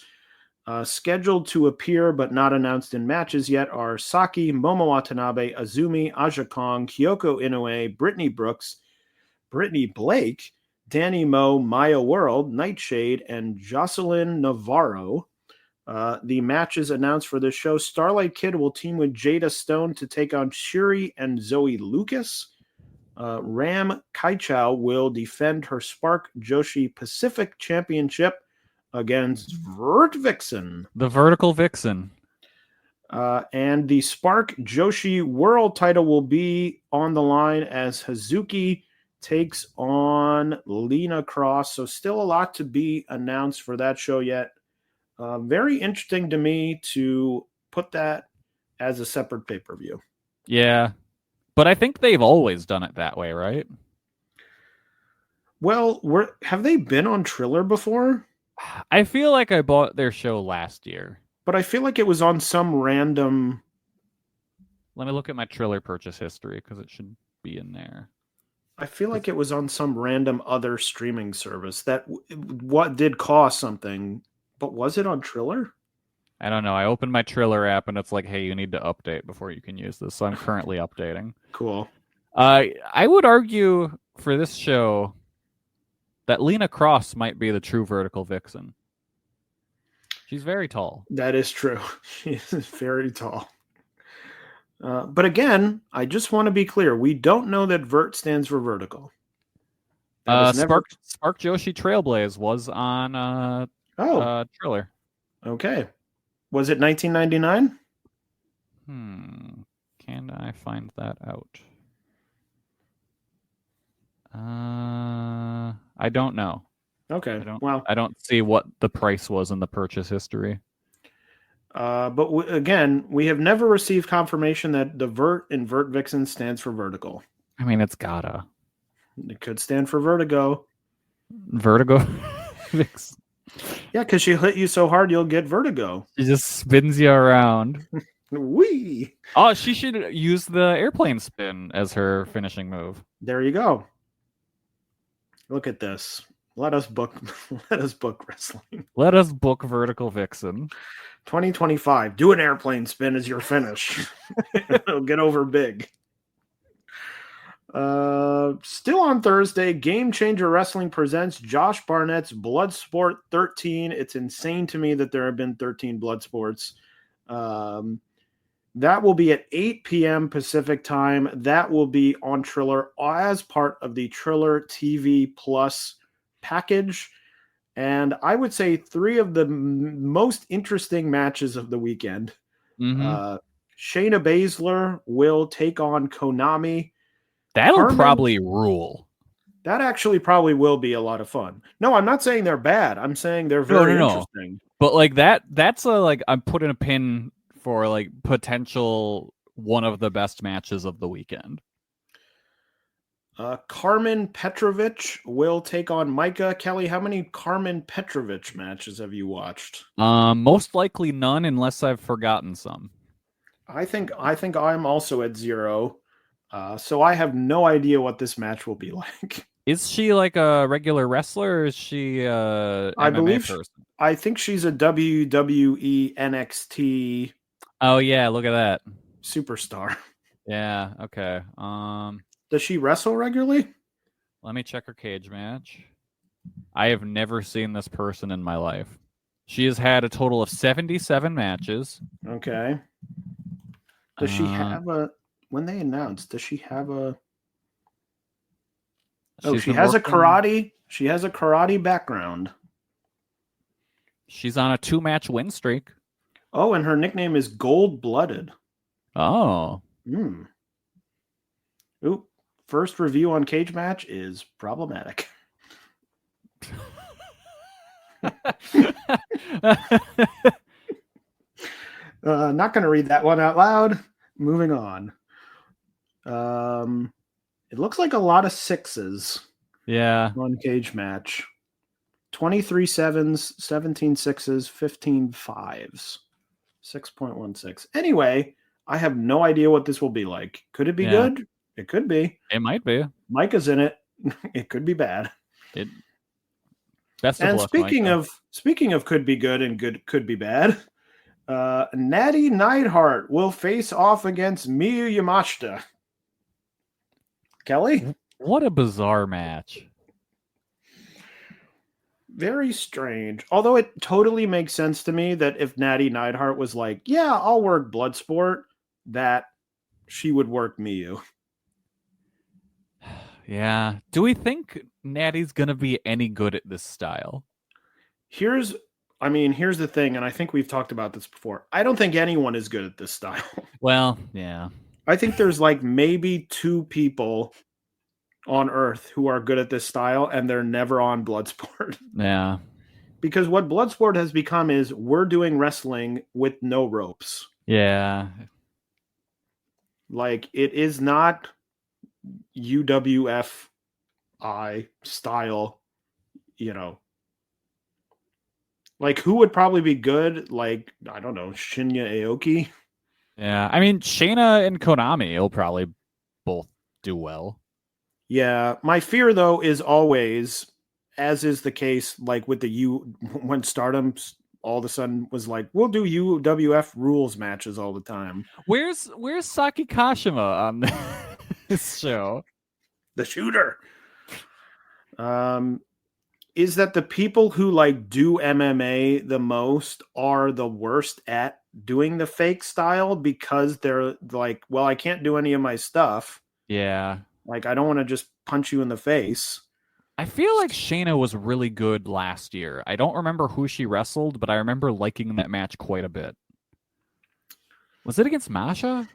Scheduled to appear but not announced in matches yet are Saki, Momo Watanabe, Azumi, Aja Kong, Kyoko Inoue, Brittany Brooks, Brittany Blake, Danny Moe, Maya World, Nightshade, and Jocelyn Navarro. The matches announced for this show: Starlight Kid will team with Jada Stone to take on Shuri and Zoe Lucas. Ram Kaichao will defend her Spark Joshi Pacific Championship against Vert Vixen. The Vertical Vixen. And the Spark Joshi World title will be on the line as Hazuki takes on Lena Cross. So still a lot to be announced for that show yet. Very interesting to me to put that as a separate pay-per-view. Yeah. But I think they've always done it that way, right? Well, have they been on Triller before? I feel like I bought their show last year. But I feel like it was on some random... Let me look at my Triller purchase history because it should be in there. I feel like it was on some random other streaming service that what did cost something, but was it on Triller? I don't know. I opened my Triller app and it's like, hey, you need to update before you can use this. So I'm currently updating. Cool. I would argue for this show that Lena Cross might be the true Vertical Vixen. She's very tall. That is true. She is very tall. But again, I just want to be clear. We don't know that Vert stands for vertical. Spark Joshi Trailblaze was on Triller. Okay. Was it 1999? Can I find that out? I don't know. Okay. I don't see what the price was in the purchase history. But again, we have never received confirmation that the Vert in Vert Vixen stands for vertical. I mean, it's gotta. It could stand for vertigo. Vertigo? Yeah, because she'll hit you so hard you'll get vertigo. She just spins you around. Wee! Oh, she should use the airplane spin as her finishing move. There you go. Look at this. Let us book wrestling. Let us book Vertical Vixen. 2025. Do an airplane spin as your finish. It'll get over big. Still on Thursday, Game Changer Wrestling presents Josh Barnett's Bloodsport 13. It's insane to me that there have been 13 Bloodsports. That will be at 8 p.m. Pacific time. That will be on Triller as part of the Triller TV Plus package. And I would say three of the most interesting matches of the weekend. Mm-hmm. Shayna Baszler will take on Konami. That'll probably rule. That actually probably will be a lot of fun. No, I'm not saying they're bad. I'm saying they're very interesting. But like that's I'm putting a pin for like potential one of the best matches of the weekend. Carmen Petrovich will take on Micah. Kelly, how many Carmen Petrovich matches have you watched? Most likely none, unless I've forgotten some. I think I'm also at 0. So I have no idea what this match will be like. Is she like a regular wrestler, or is she a MMA person? I think she's a WWE NXT. Oh yeah, look at that. Superstar. Yeah, okay. Does she wrestle regularly? Let me check her cage match. I have never seen this person in my life. She has had a total of 77 matches. Okay. Does she have when they announced, does she have a... Oh, she has a karate. She has a karate background. She's on a 2-match win streak. Oh, and her nickname is Gold Blooded. Oh. Oop. First review on cage match is problematic. Not going to read that one out loud. Moving on. It looks like a lot of sixes. Yeah. One cage match. 23 sevens, 17 sixes, 15 fives. 6.16. Anyway, I have no idea what this will be like. Could it be good? It could be. It might be. Micah's in it. It could be bad. Best of luck, speaking of could be good and good could be bad. Natty Neidhart will face off against Miyu Yamashita. Kelly? What a bizarre match. Very strange. Although it totally makes sense to me that if Natty Neidhart was like, yeah, I'll work Bloodsport, that she would work Miyu. Yeah. Do we think Natty's going to be any good at this style? Here's the thing, and I think we've talked about this before. I don't think anyone is good at this style. Well, yeah. I think there's like maybe 2 people on Earth who are good at this style, and they're never on Bloodsport. Yeah. Because what Bloodsport has become is we're doing wrestling with no ropes. Yeah. Like, it is not UWFI style, Like, who would probably be good? Like, I don't know, Shinya Aoki? Yeah. I mean, Shayna and Konami will probably both do well. Yeah. My fear, though, is always, as is the case, like with when Stardom all of a sudden was like, we'll do UWF rules matches all the time. Where's Saki Kashima on this show? The shooter. Is that the people who like do MMA the most are the worst at doing the fake style because they're like, well, I can't do any of my stuff. Yeah. Like, I don't want to just punch you in the face. I feel like Shayna was really good last year. I don't remember who she wrestled, but I remember liking that match quite a bit. Was it against Masha?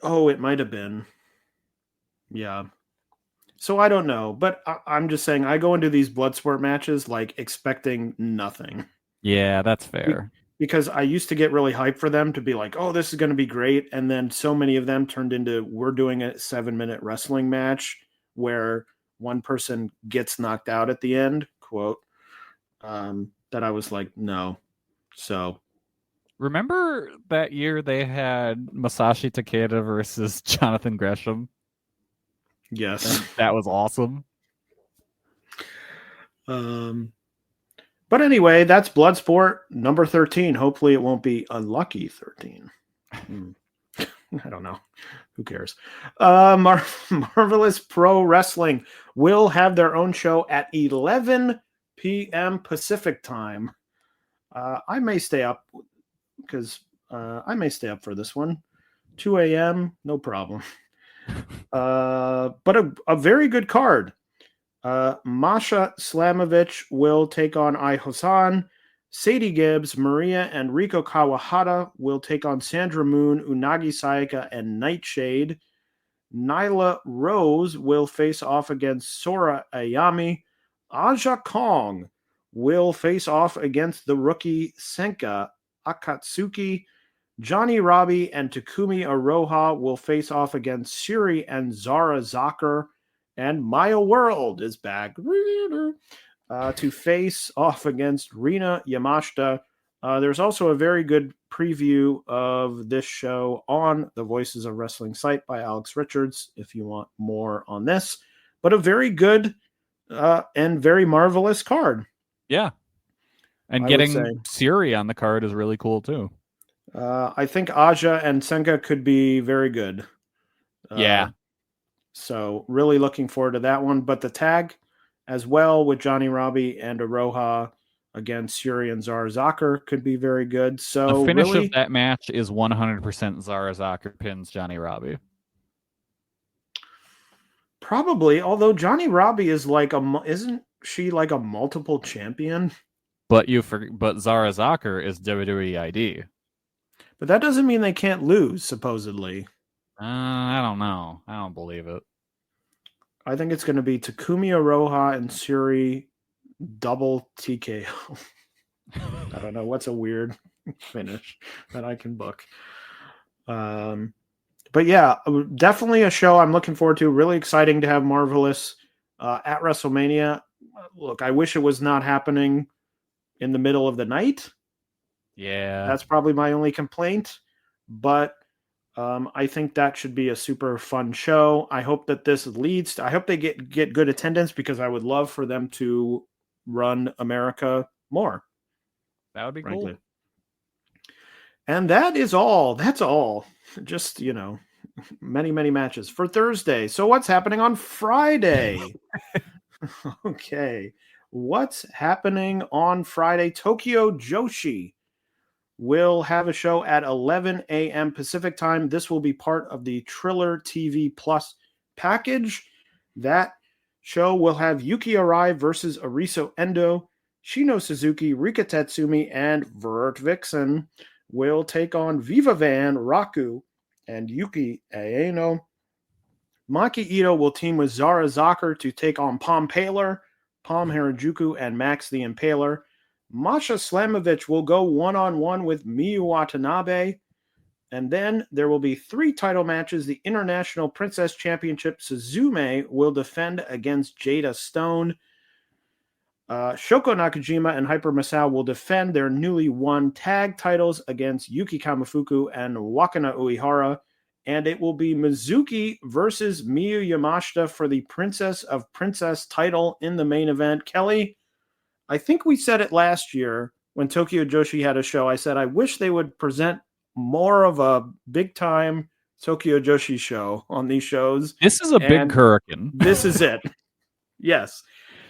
Oh, it might have been. Yeah. So I don't know, but I'm just saying I go into these Bloodsport matches like expecting nothing. Yeah, that's fair. Because I used to get really hyped for them to be like, oh, this is going to be great. And then so many of them turned into, we're doing a 7-minute wrestling match where one person gets knocked out at the end, quote, that I was like, no. So. Remember that year they had Masashi Takeda versus Jonathan Gresham? Yes. And that was awesome. But anyway, that's Bloodsport number 13. Hopefully it won't be Unlucky 13. I don't know. Who cares? Marvelous Pro Wrestling will have their own show at 11 p.m. Pacific time. I may stay up because I may stay up for this one. 2 a.m., no problem. But a very good card. Masha Slamovich will take on Ai Hosan. Sadie Gibbs, Maria, and Riko Kawahata will take on Sandra Moon, Unagi Sayaka, and Nightshade. Nyla Rose will face off against Sora Ayami. Aja Kong will face off against the rookie Senka Akatsuki. Johnny Robbie and Takumi Aroha will face off against Shiri and Zara Zakher. And Maya World is back to face off against Rina Yamashita. There's also a very good preview of this show on the Voices of Wrestling site by Alex Richards if you want more on this. But a very good and very marvelous card. Yeah. And getting Siri on the card is really cool too. I think Aja and Senka could be very good. Yeah. So really looking forward to that one. But the tag as well with Johnny Robbie and Aroha against Shuri and Zara Zakher could be very good. So the finish of that match is 100% Zara Zakher pins Johnny Robbie. Probably, although Johnny Robbie is like isn't she like a multiple champion? But Zara Zakher is WWE ID. But that doesn't mean they can't lose, supposedly. I don't know. I don't believe it. I think it's going to be Takumi Aroha and Suri double TKO. I don't know. What's a weird finish that I can book. But yeah, definitely a show I'm looking forward to. Really exciting to have Marvelous at WrestleMania. Look, I wish it was not happening in the middle of the night. Yeah. That's probably my only complaint. But I think that should be a super fun show. I hope that this leads to, I hope they get good attendance, because I would love for them to run America more. That would be frankly. cool. And that is all. That's all. Just, many, many matches for Thursday. So what's happening on Friday? Okay. What's happening on Friday? Tokyo Joshi will have a show at 11 a.m. Pacific time. This will be part of the Triller TV Plus package. That show will have Yuki Arai versus Ariso Endo. Shino Suzuki, Rika Tatsumi, and Vert Vixen will take on Viva Van, Raku, and Yuki Aeno. Maki Ito will team with Zara Zucker to take on Pom Paler, Pom Harajuku, and Max the Impaler. Masha Slamovich will go one-on-one with Miyu Watanabe. And then there will be 3 title matches. The International Princess Championship, Suzume will defend against Jada Stone. Shoko Nakajima and Hyper Masao will defend their newly won tag titles against Yuki Kamifuku and Wakana Uehara. And it will be Mizuki versus Miyu Yamashita for the Princess of Princess title in the main event. Kelly, I think we said it last year when Tokyo Joshi had a show. I said, I wish they would present more of a big-time Tokyo Joshi show on these shows. This is a big Kurikan. This is it. Yes.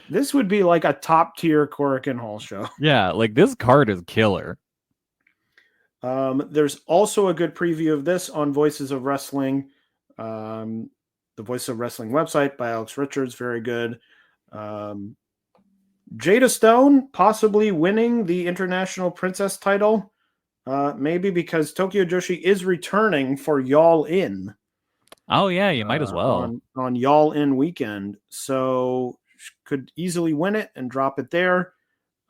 This would be like a top-tier Kurikan Hall show. Yeah, like this card is killer. There's also a good preview of this on Voices of Wrestling, the Voices of Wrestling website by Alex Richards. Very good. Jada Stone possibly winning the International Princess title, maybe because Tokyo Joshi is returning for Y'all In. Oh yeah, you might as well on Y'all In weekend, so could easily win it and drop it there.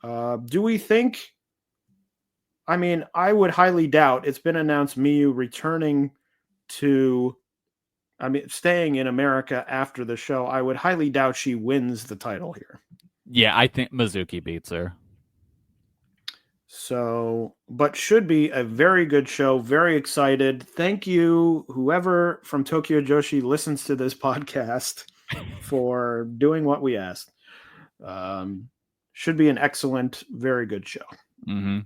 Do we think? I mean, I would highly doubt. It's been announced Miyu returning to, staying in America after the show. I would highly doubt she wins the title here. Yeah, I think Mizuki beats her. So, but should be a very good show. Very excited. Thank you, whoever from Tokyo Joshi listens to this podcast, for doing what we asked. Should be an excellent, very good show. Mm-hmm.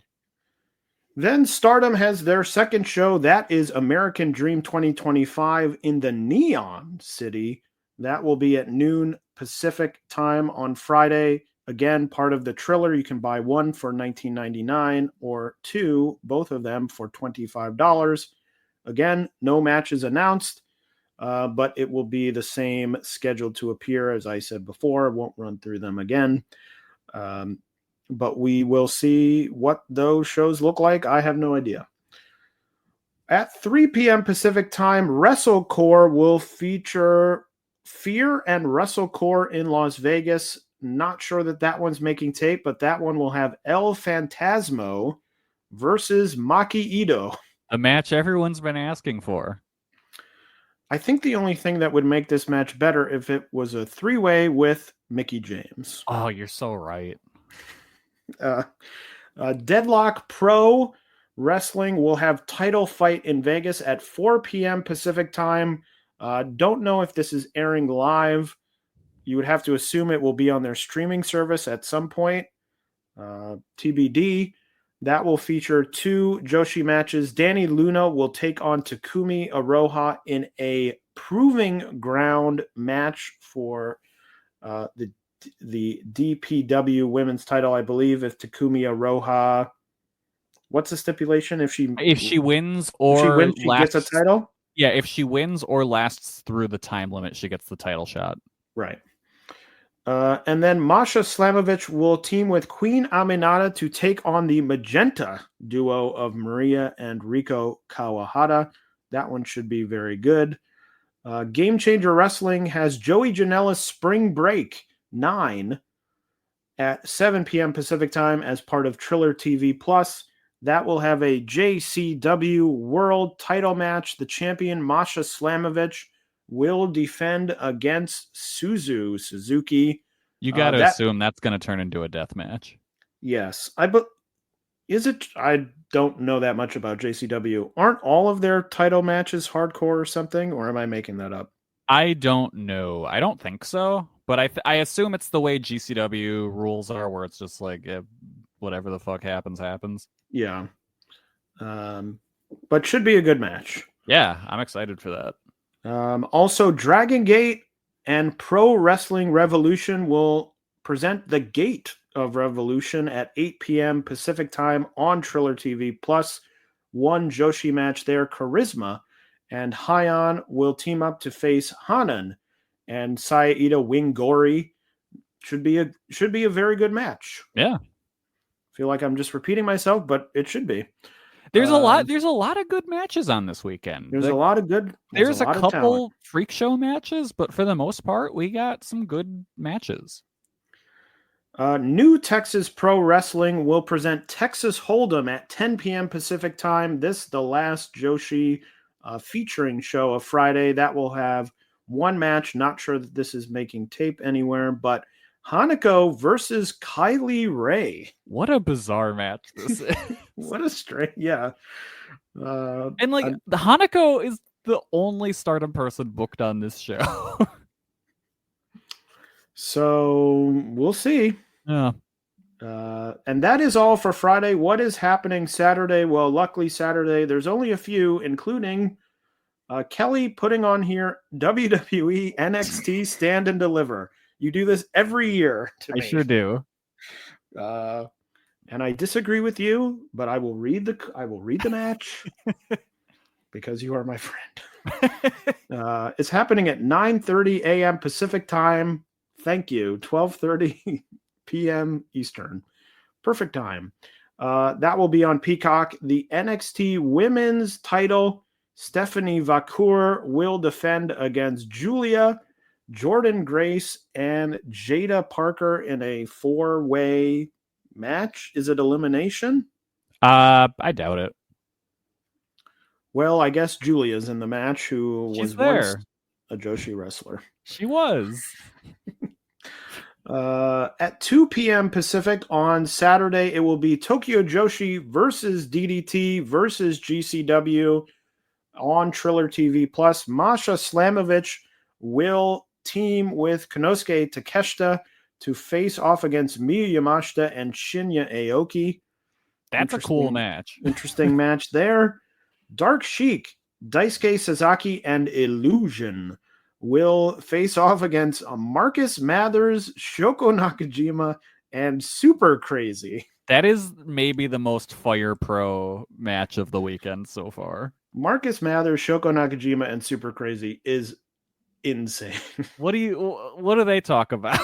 Then Stardom has their second show. That is American Dream 2025 in the Neon City. That will be at noon Pacific time on Friday. Again, part of the Triller. You can buy one for $19.99 or 2, both of them for $25. Again, no matches announced, but it will be the same scheduled to appear as I said before. Won't run through them again. But we will see what those shows look like. I have no idea. At 3 p.m. Pacific time, WrestleCore will feature Fear and WrestleCore in Las Vegas. Not sure that one's making tape, but that one will have El Fantasmo versus Maki Ito. A match everyone's been asking for. I think the only thing that would make this match better if it was a 3-way with Mickie James. Oh, you're so right. Deadlock Pro Wrestling will have title fight in Vegas at 4 p.m. Pacific time. Don't know if this is airing live. You would have to assume it will be on their streaming service at some point. TBD. That will feature 2 Joshi matches. Danny Luna will take on Takumi Aroha in a proving ground match for the DPW women's title, I believe. If Takumi Aroha, what's the stipulation? If she wins or she gets a title. Yeah, if she wins or lasts through the time limit, she gets the title shot. Right. And then Masha Slamovich will team with Queen Aminata to take on the Magenta duo of Maria and Riko Kawahara. That one should be very good. Game Changer Wrestling has Joey Janela's Spring Break 9 at 7 p.m. Pacific time as part of Triller TV Plus. That will have a JCW World Title match. The champion Masha Slamovich will defend against Suzuki. You got to assume that's going to turn into a death match. Yes, is it? I don't know that much about JCW. Aren't all of their title matches hardcore or something, or am I making that up? I don't know. I don't think so, but I assume it's the way GCW rules are, where it's just like whatever the fuck happens. Yeah, but should be a good match. Yeah, I'm excited for that. Also, Dragon Gate and Pro Wrestling Revolution will present the Gate of Revolution at 8 p.m. Pacific time on Triller TV. Plus, one Joshi match there, Charisma and Hyon will team up to face Hanan and Saida Wingori. Should be a very good match. Yeah. Feel like I'm just repeating myself, but it should be. There's a lot of good matches on this weekend. There's a couple freak show matches, but for the most part, we got some good matches. New Texas Pro Wrestling will present Texas Hold'em at 10 p.m. Pacific time. The last Joshi featuring show of Friday. That will have one match. Not sure that this is making tape anywhere, but Hanako versus Kylie Ray. What a bizarre match this is. What a strange, yeah. And the Hanako is the only Stardom person booked on this show. So we'll see. Yeah. And that is all for Friday. What is happening Saturday? Well, luckily Saturday, there's only a few, including Kelly putting on here WWE NXT Stand and Deliver. You do this every year to me. I sure do. And I disagree with you, but I will read the match because you are my friend. It's happening at 9:30 a.m. Pacific time. Thank you. 12:30 p.m. Eastern. Perfect time. That will be on Peacock. The NXT Women's title, Stephanie Vacour will defend against Julia, Jordan Grace, and Jada Parker in a 4-way match. Is it elimination? I doubt it. Well, I guess Julia's in the match, who was once a Joshi wrestler. She was. At 2 p.m. Pacific on Saturday, it will be Tokyo Joshi versus DDT versus GCW on Triller TV. Plus, Masha Slamovich will team with Konosuke Takeshita to face off against Miyu Yamashita and Shinya Aoki. That's a cool match. Interesting match there. Dark Sheik, Daisuke Sasaki, and Illusion will face off against Marcus Mathers, Shoko Nakajima, and Super Crazy. That is maybe the most Fire Pro match of the weekend so far. Marcus Mathers, Shoko Nakajima, and Super Crazy is insane. What do they talk about?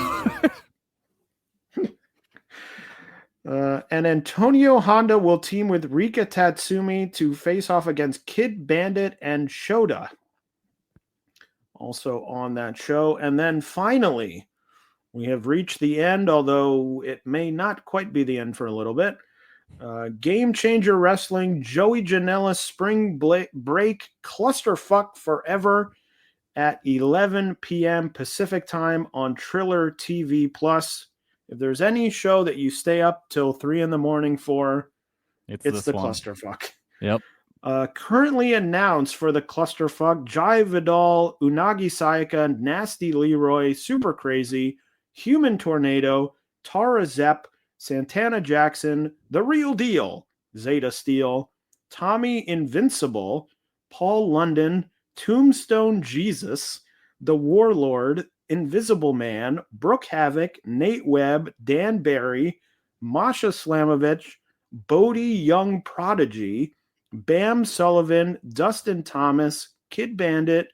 And Antonio Honda will team with Rika Tatsumi to face off against Kid Bandit and Shota. Also on that show. And then finally, we have reached the end, although it may not quite be the end for a little bit. Game Changer Wrestling, Joey Janela Spring Break Clusterfuck Forever at 11 p.m. Pacific time on Triller TV Plus. If there's any show that you stay up till 3 a.m. for, it's the Clusterfuck. Yep. Currently announced for the Clusterfuck, Jai Vidal, Unagi Sayaka, Nasty Leroy, Super Crazy, Human Tornado, Tara Zepp, Santana Jackson, The Real Deal, Zeta Steel, Tommy Invincible, Paul London, Tombstone Jesus, The Warlord, Invisible Man, Brooke Havoc, Nate Webb, Dan Barry, Masha Slamovich, Bodie Young Prodigy, Bam Sullivan, Dustin Thomas, Kid Bandit,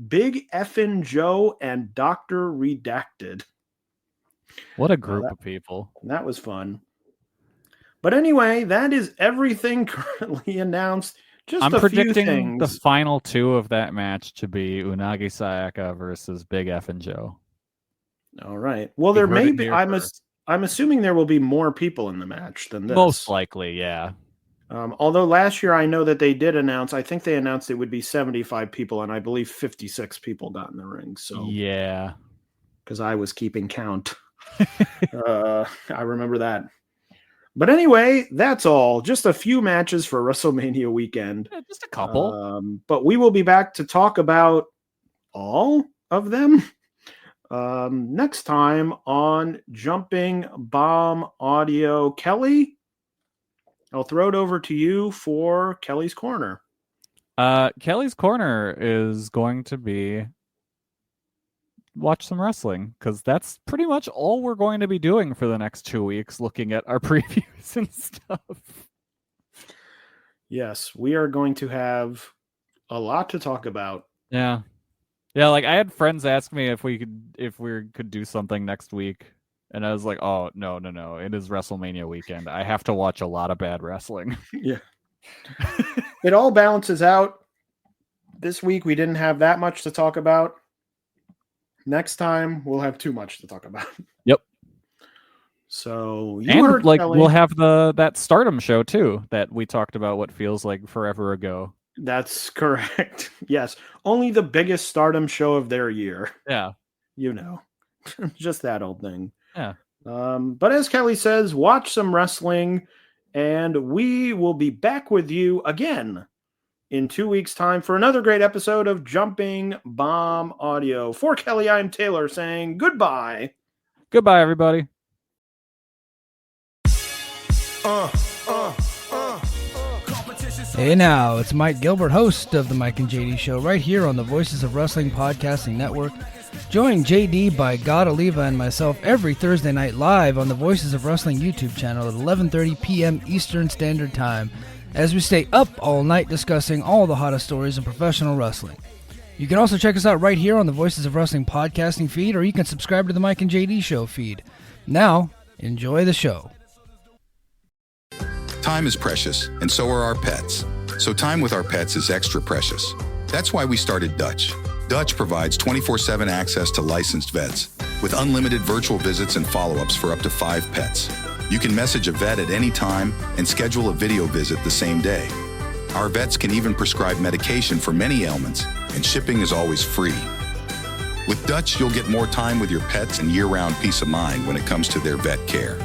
Big Effin' Joe, and Dr. Redacted. What a group of people. That was fun. But anyway, that is everything currently announced. I'm predicting the final two of that match to be Unagi Sayaka versus Big Effin' Joe. All right. Well, there may be. I'm assuming there will be more people in the match than this. Most likely, yeah. Although last year I know that they did announce, I think they announced it would be 75 people, and I believe 56 people got in the ring. So yeah, because I was keeping count. I remember that. But anyway, that's all. Just a few matches for WrestleMania weekend. Yeah, just a couple. But we will be back to talk about all of them next time on Jumping Bomb Audio. Kelly, I'll throw it over to you for Kelly's Corner. Kelly's Corner is going to be watch some wrestling, because that's pretty much all we're going to be doing for the next 2 weeks, looking at our previews and stuff. Yes, we are going to have a lot to talk about. Yeah. Like I had friends ask me if we could do something next week, and I was like, oh, no. It is WrestleMania weekend. I have to watch a lot of bad wrestling. Yeah. It all balances out. This week we didn't have that much to talk about. Next time we'll have too much to talk about. Yep. So heard, like, Kelly. We'll have that Stardom show too that we talked about what feels like forever ago. That's correct. Yes. Only the biggest Stardom show of their year. Yeah. You know. Just that old thing. Yeah. But as Kelly says, watch some wrestling, and we will be back with you again in 2 weeks' time for another great episode of Jumping Bomb Audio. For Kelly, I'm Taylor saying goodbye. Goodbye, everybody. Hey now, it's Mike Gilbert, host of the Mike and JD Show, right here on the Voices of Wrestling Podcasting Network. Join JD by God Oliva and myself every Thursday night live on the Voices of Wrestling YouTube channel at 11:30 p.m. Eastern Standard Time, as we stay up all night discussing all the hottest stories in professional wrestling. You can also check us out right here on the Voices of Wrestling podcasting feed, or you can subscribe to the Mike and JD Show feed. Now, enjoy the show. Time is precious, and so are our pets. So time with our pets is extra precious. That's why we started Dutch. Dutch provides 24/7 access to licensed vets, with unlimited virtual visits and follow-ups for up to 5 pets. You can message a vet at any time and schedule a video visit the same day. Our vets can even prescribe medication for many ailments, and shipping is always free. With Dutch, you'll get more time with your pets and year-round peace of mind when it comes to their vet care.